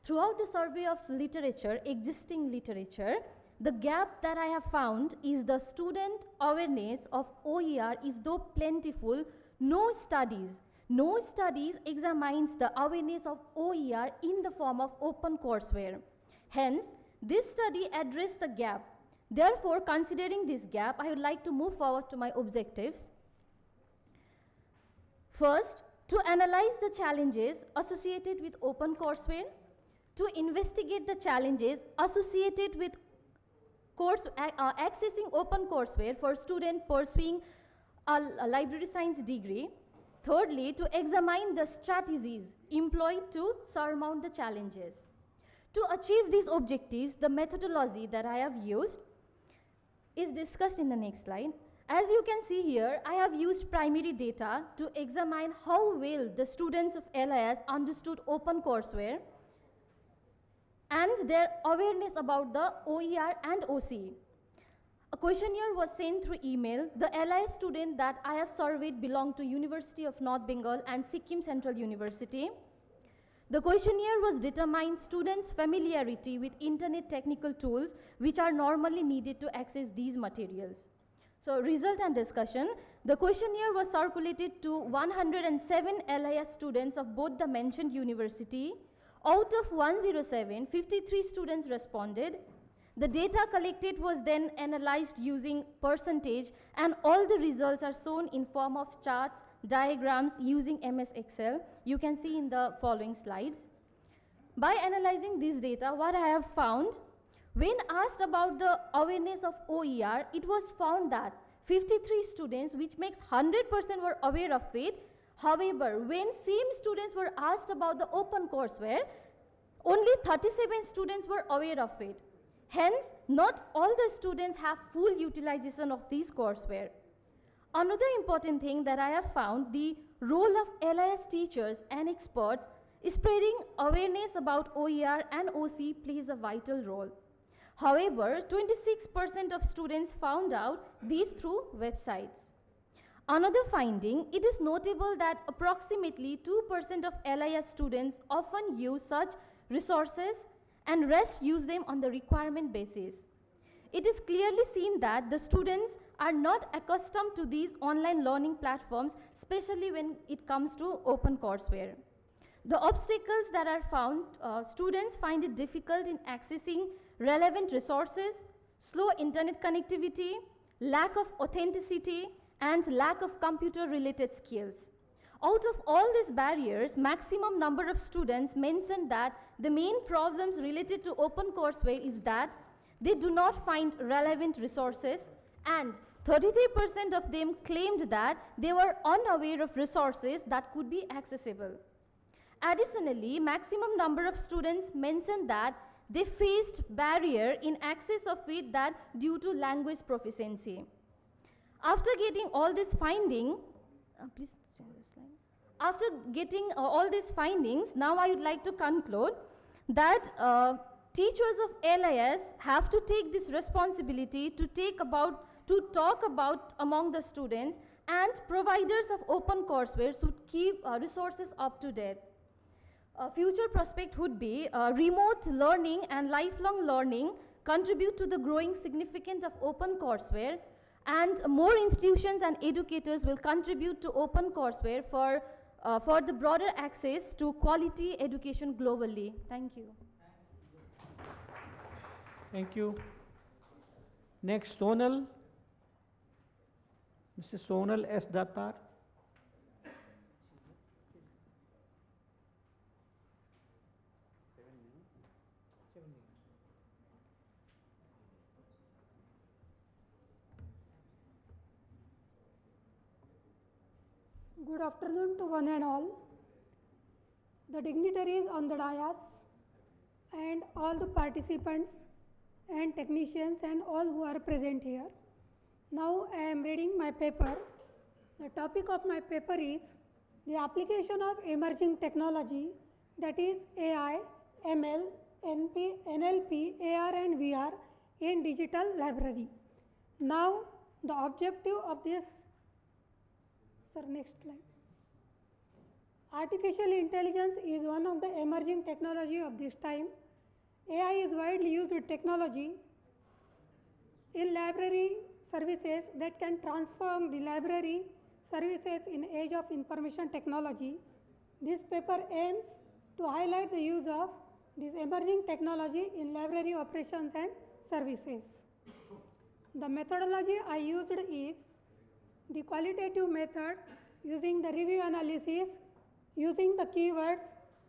Speaker 7: Throughout the survey of literature, existing literature, The gap that I have found is the student awareness of OER is though plentiful, no studies examines the awareness of OER in the form of open courseware. Hence, this study addressed the gap. Therefore, considering this gap, I would like to move forward to my objectives. First, to analyze the challenges associated with open courseware, to investigate the challenges associated with accessing open courseware for students pursuing a library science degree. Thirdly, to examine the strategies employed to surmount the challenges. To achieve these objectives, the methodology that I have used is discussed in the next slide. As you can see here, I have used primary data to examine how well the students of LIS understood open courseware and their awareness about the OER and OCE. A questionnaire was sent through email. The LIS student that I have surveyed belonged to University of North Bengal and Sikkim Central University. The questionnaire was determined students' familiarity with internet technical tools which are normally needed to access these materials. So result and discussion, the questionnaire was circulated to 107 LIS students of both the mentioned university. Out of 107, 53 students responded. The data collected was then analyzed using percentage, and all the results are shown in form of charts, diagrams using MS Excel. You can see in the following slides. By analyzing this data, what I have found, when asked about the awareness of OER, it was found that 53 students, which makes 100% were aware of it. However, when same students were asked about the open courseware, only 37 students were aware of it. Hence, not all the students have full utilization of this courseware. Another important thing that I have found, the role of LIS teachers and experts spreading awareness about OER and OCE plays a vital role. However, 26% of students found out these through websites. Another finding, it is notable that approximately 2% of LIS students often use such resources and rest use them on the requirement basis. It is clearly seen that the students are not accustomed to these online learning platforms, especially when it comes to open courseware. The obstacles that are found, students find it difficult in accessing relevant resources, slow internet connectivity, lack of authenticity, and lack of computer-related skills. Out of all these barriers, maximum number of students mentioned that the main problems related to open courseware is that they do not find relevant resources, and 33% of them claimed that they were unaware of resources that could be accessible. Additionally, maximum number of students mentioned that they faced barrier in access of it that due to language proficiency. After getting all this finding, please change the slide. After getting all these findings, now I would like to conclude that teachers of LIS have to take this responsibility to talk about among the students, and providers of open courseware should keep resources up to date. Future prospect would be remote learning and lifelong learning contribute to the growing significance of open courseware, and more institutions and educators will contribute to open courseware for the broader access to quality education globally. Thank you.
Speaker 2: Thank you. Next, Sonal. Mrs. Sonal S. Dattar.
Speaker 8: Good afternoon to one and all, the dignitaries on the dais and all the participants and technicians and all who are present here. Now I am reading my paper. The topic of my paper is the application of emerging technology, that is AI, ML, NLP, AR and VR in digital library. Now the objective of this, sir, next slide. Artificial intelligence is one of the emerging technology of this time. AI is widely used technology in library services that can transform the library services in age of information technology. This paper aims to highlight the use of this emerging technology in library operations and services. The methodology I used is the qualitative method using the review analysis, using the keywords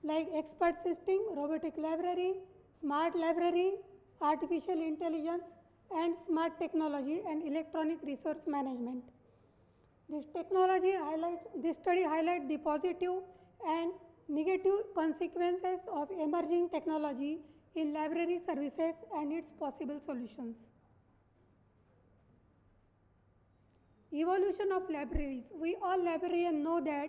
Speaker 8: like expert system, robotic library, smart library, artificial intelligence, and smart technology and electronic resource management. This study highlights the positive and negative consequences of emerging technology in library services and its possible solutions. Evolution of libraries. We all librarians know that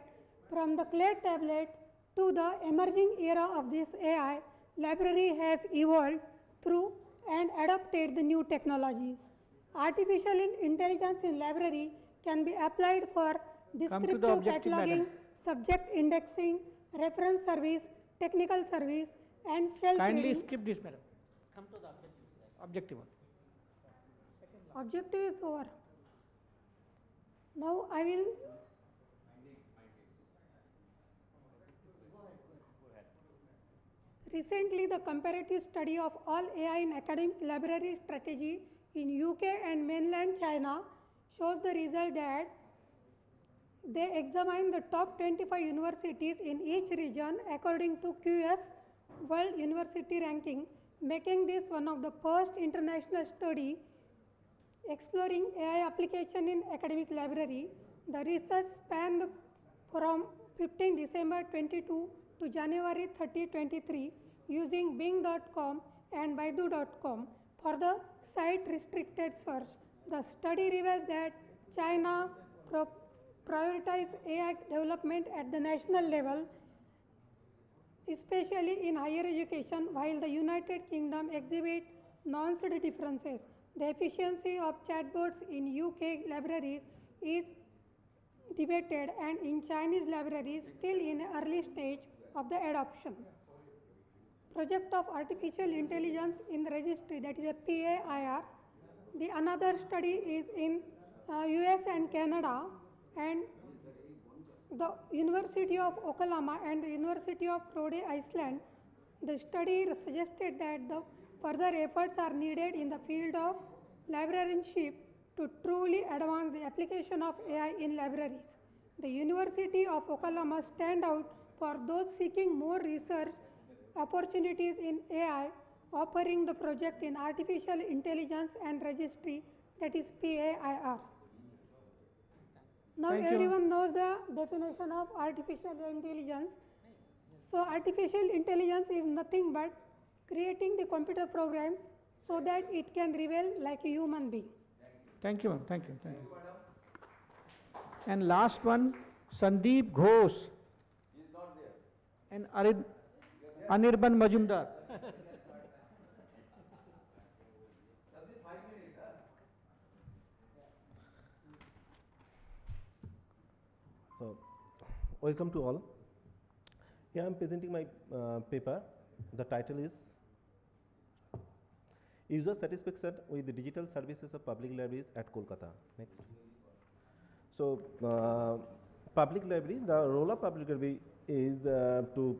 Speaker 8: from the clay tablet to the emerging era of this AI, library has evolved through and adopted the new technologies. Artificial intelligence in library can be applied for descriptive cataloging, subject indexing, reference service, technical service, and shelf
Speaker 2: Kindly
Speaker 8: reading.
Speaker 2: skip this, madam. Come to the objective one.
Speaker 8: Objective is over. Now I will recently the comparative study of all AI in academic library strategy in UK and mainland China shows the result that they examined the top 25 universities in each region according to QS World University Ranking, making this one of the first international study exploring AI application in academic library. The research spanned from 15 December 22 to January 30, 23 using Bing.com and Baidu.com for the site restricted search. The study reveals that China prioritized AI development at the national level, especially in higher education, while the United Kingdom exhibit nuanced differences. The efficiency of chatbots in UK libraries is debated, and in Chinese libraries still in an early stage of the adoption. Project of artificial intelligence in the registry, that is a PAIR. The another study is in US and Canada, and the University of Oklahoma and the University of Rhode Island. The study suggested that the further efforts are needed in the field of librarianship to truly advance the application of AI in libraries. The University of Oklahoma stand out for those seeking more research opportunities in AI, offering the project in artificial intelligence and registry, that is PAIR. Now everyone knows the definition of artificial intelligence. So artificial intelligence is nothing but creating the computer programs so that it can reveal like a human being.
Speaker 2: Thank you, ma'am. Thank you. Thank you. And last one, Sandeep Ghosh. He is not there. And Anirban Majumdar.
Speaker 9: So, welcome to all. Here I am presenting my paper. The title is User Satisfaction with the Digital Services of Public Libraries at Kolkata. Next. So, public library, the role of public library is to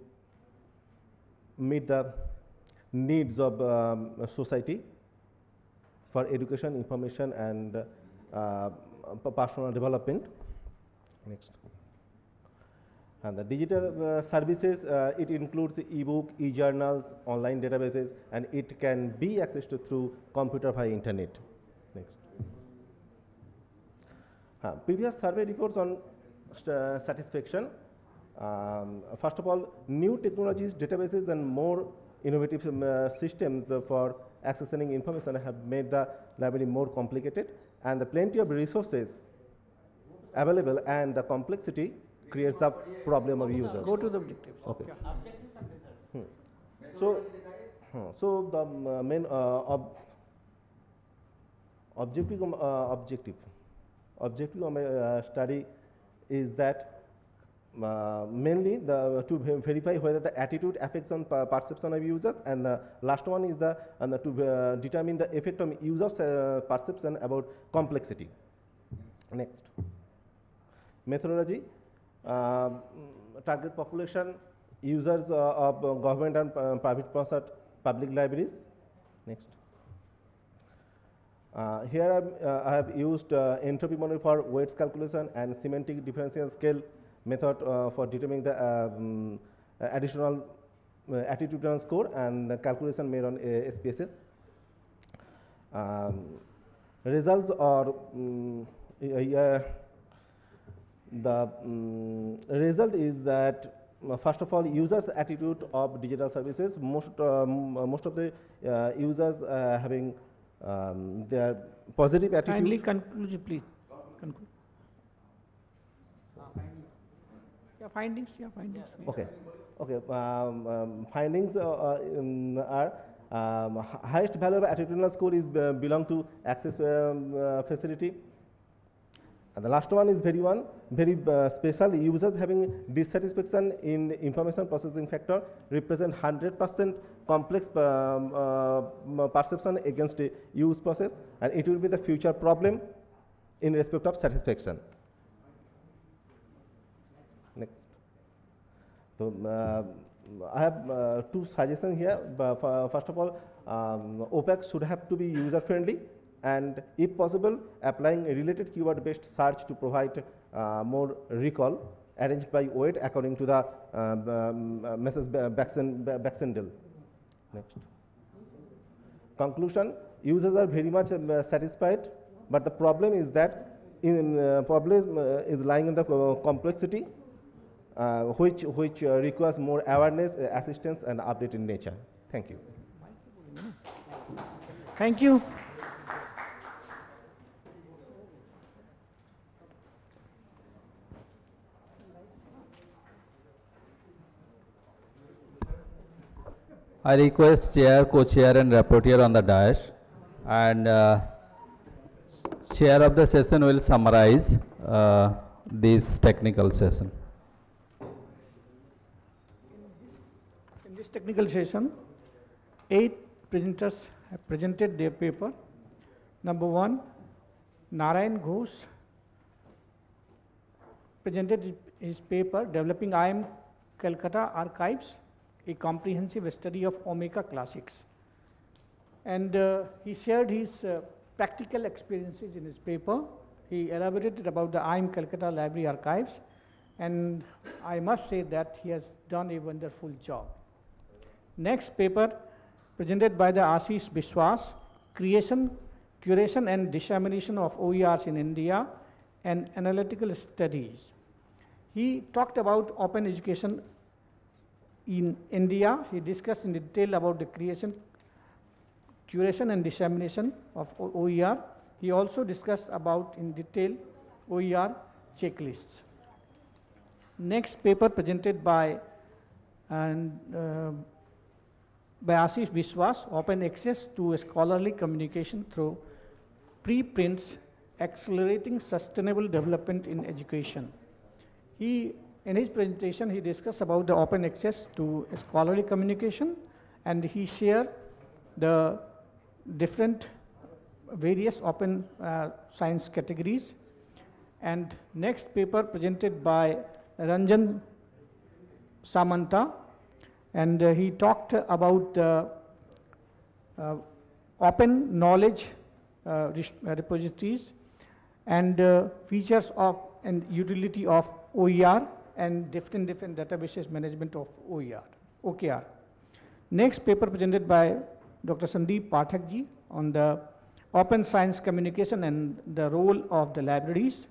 Speaker 9: meet the needs of society for education, information, and personal development. Next. And the digital services, it includes e-book, e-journals, online databases, and it can be accessed through computer via internet. Next. Previous survey reports on satisfaction. First of all, new technologies, databases, and more innovative systems for accessing information have made the library more complicated, and the plenty of resources available and the complexity creates the problem of users.
Speaker 2: Go to the objectives.
Speaker 9: Okay.
Speaker 2: Yeah. Objectives and results.
Speaker 9: So the main objective of my study is that mainly to verify whether the attitude affects on perception of users, and the last one is to determine the effect on users' perception about complexity. Next, methodology, target population, users of government and private sponsored public libraries. Next. Here I have used entropy model for weights calculation and semantic differential scale method for determining the additional attitudinal score and the calculation made on SPSS. Results are the result is that first of all, users' attitude of digital services. Most of the users having their positive attitude.
Speaker 2: Kindly conclude, please. Conclude. Findings. Yeah, findings.
Speaker 9: Okay. Okay. Findings are highest value of attitudinal score is belong to access facility. And the last one is very special. Users having dissatisfaction in information processing factor represent 100% complex perception against a use process, and it will be the future problem in respect of satisfaction. Next. So I have two suggestions here. First of all, OPAC should have to be user friendly, and if possible, applying a related keyword based search to provide more recall arranged by weight according to the message Baxendale. Next. Conclusion: users are very much satisfied, but the problem is that problem is lying in the complexity, which requires more awareness, assistance, and update in nature. Thank you.
Speaker 2: Thank you.
Speaker 1: I request chair, co-chair and rapporteur on the dais, and chair of the session will summarize this technical session.
Speaker 2: In this technical session, 8 presenters have presented their paper. Number 1, Narayan Ghosh presented his paper, Developing IIM Calcutta Archives, a comprehensive study of Omeka classics. And he shared his practical experiences in his paper. He elaborated about the IIM Calcutta Library Archives, and I must say that he has done a wonderful job. Next paper presented by the Ashish Biswas, Creation, Curation and Dissemination of OERs in India and Analytical Studies. He talked about open education in India. He discussed in detail about the creation, curation and dissemination of OER. He also discussed about in detail OER checklists. Next paper presented by Ashish Biswas, Open Access to Scholarly Communication through Preprints, Accelerating Sustainable Development in Education. In his presentation, he discussed about the open access to scholarly communication, and he shared the different various open science categories. And next paper presented by Ranjan Samanta, and he talked about the open knowledge repositories and features of and utility of OER and different databases management of OKR. Next paper presented by Dr. Sandeep Pathakji on the open science communication and the role of the libraries,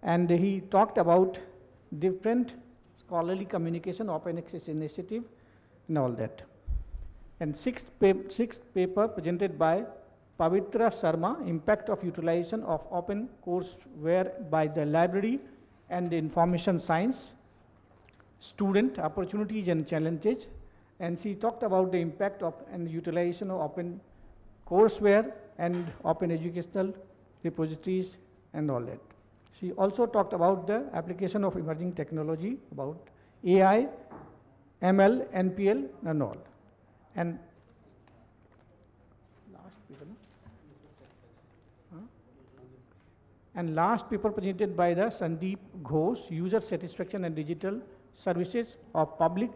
Speaker 2: and he talked about different scholarly communication, open access initiative and all that. And sixth paper presented by Pavitra Sharma, Impact of Utilization of Open Courseware by the Library and the Information Science Student, Opportunities and Challenges. And she talked about the impact of and utilization of open courseware and open educational repositories and all that. She also talked about the application of emerging technology, about AI, ML, NPL, and all. And last paper presented by the Sandeep Ghosh, user satisfaction and digital services of public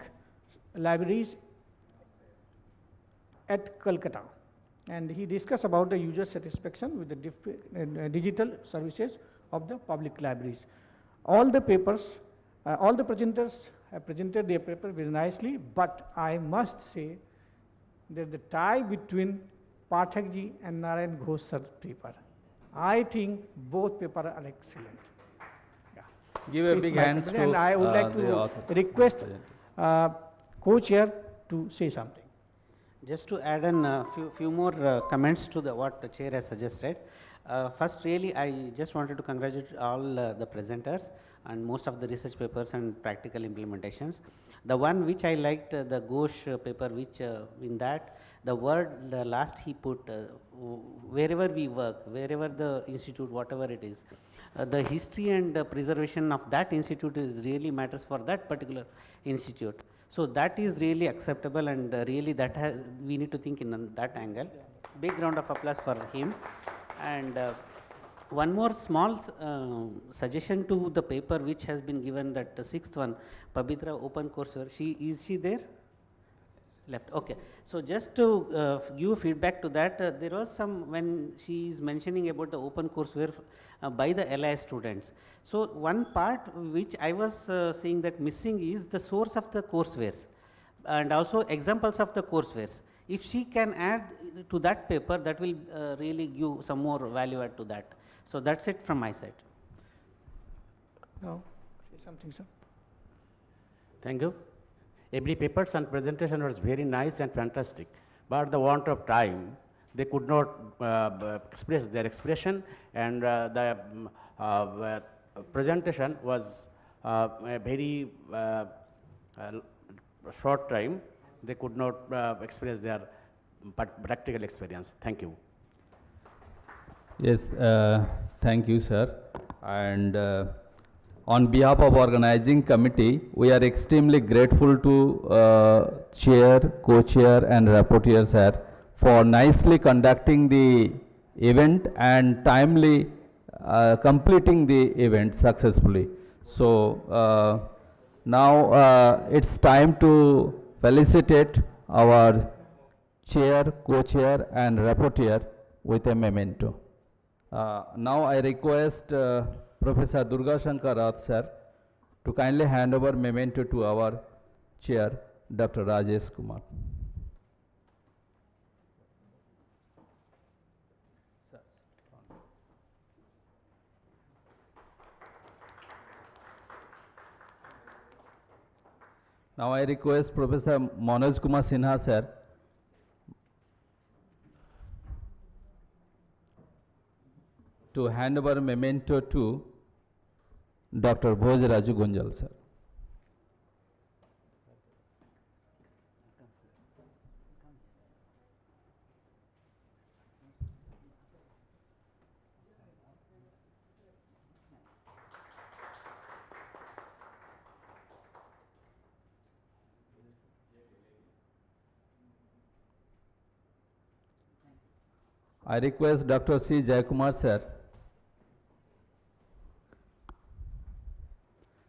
Speaker 2: libraries at Calcutta. And he discussed about the user satisfaction with the digital services of the public libraries. All the papers, all the presenters have presented their paper very nicely, but I must say that the tie between Pathak ji and Narayan Ghosh sir's paper, I think both papers are excellent. Yeah.
Speaker 1: Give
Speaker 2: So
Speaker 1: a
Speaker 2: it's
Speaker 1: big
Speaker 2: my
Speaker 1: hands
Speaker 2: opinion, and
Speaker 1: to
Speaker 2: I would like
Speaker 1: the
Speaker 2: to
Speaker 1: author.
Speaker 2: request co-chair to say something.
Speaker 10: Just to add a few more comments to what the chair has suggested. First, really, I just wanted to congratulate all the presenters and most of the research papers and practical implementations. The one which I liked, the Ghosh paper, which in that the word the last he put, wherever we work, wherever the institute, whatever it is, the history and preservation of that institute is really matters for that particular institute. So that is really acceptable, and really that we need to think in that angle. Big round of applause for him. And one more small suggestion to the paper which has been given, that sixth one, Pabitra Open Courseware. Is she there? Left. Okay. So just to give feedback to that, there was some, when she is mentioning about the open courseware by the LI students. So one part which I was saying that missing is the source of the coursewares and also examples of the coursewares. If she can add to that paper, that will really give some more value add to that. So that's it from my side.
Speaker 2: No, say something, sir.
Speaker 11: Thank you. Every papers and presentation was very nice and fantastic, but the want of time, they could not express their expression, and the presentation was a very short time. They could not express their practical experience. Thank you.
Speaker 1: Yes, thank you, sir. And on behalf of organizing committee, we are extremely grateful to chair, co-chair and rapporteur, sir, for nicely conducting the event and timely completing the event successfully. So now it's time to felicitate our chair, co-chair and rapporteur with a memento. Now I request Professor Durga Shankar Rath, sir, to kindly hand over memento to our chair, Dr. Rajesh Kumar. Now I request Professor Manoj Kumar Sinha, sir, to hand over memento to Dr. Bhoj Raju Gunjal, sir. I request Dr. C. Jayakumar, sir,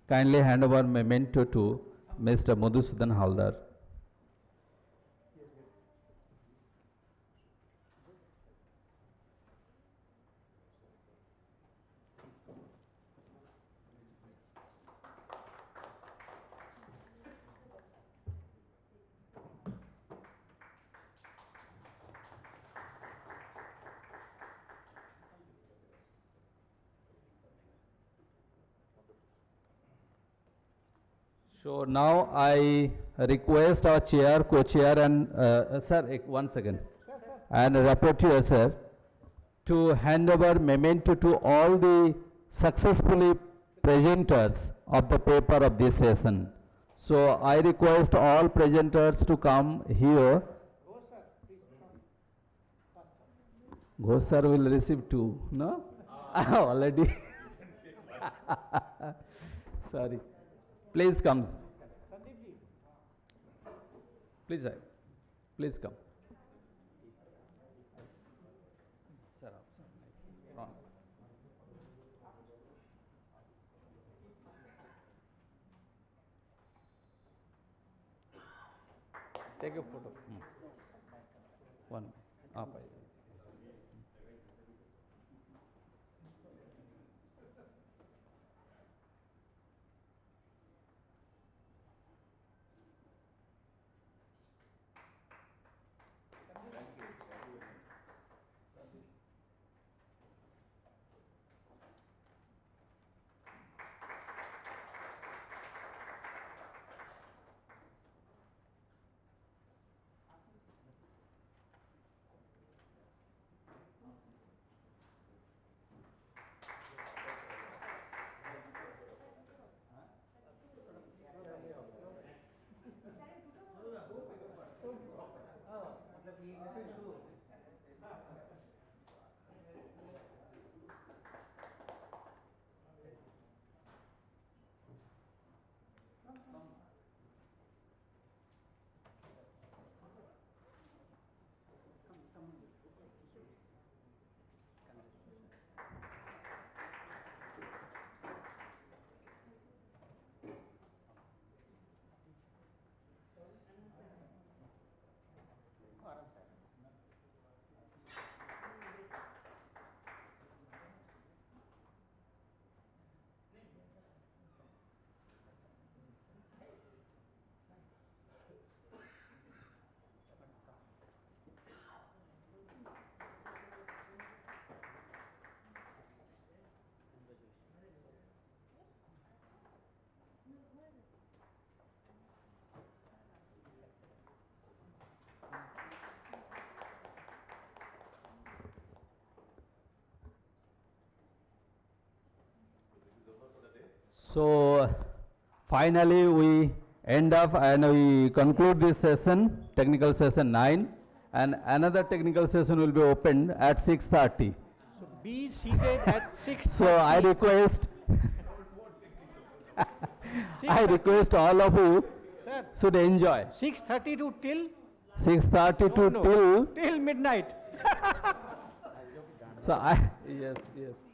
Speaker 1: kindly hand over memento to Mr. Madhusudan Haldar. So now I request our chair, co-chair and sir, one second, and rapporteur, sir, to hand over memento to all the successfully presenters of the paper of this session. So I request all presenters to come here. Ghosh sir will receive two, no? Already. Sorry. Please come. Please, please come. Sir, front. Take a photo. One. Up. So finally we end up and we conclude this session, technical session 9, and another technical session will be opened at 6:30.
Speaker 2: So be seated at 6:30.
Speaker 1: So I request, I request all of you
Speaker 2: Sir,
Speaker 1: should enjoy.
Speaker 2: 6:30 to till?
Speaker 1: 6:30 to
Speaker 2: No,
Speaker 1: till.
Speaker 2: till midnight.
Speaker 1: So yes, yes.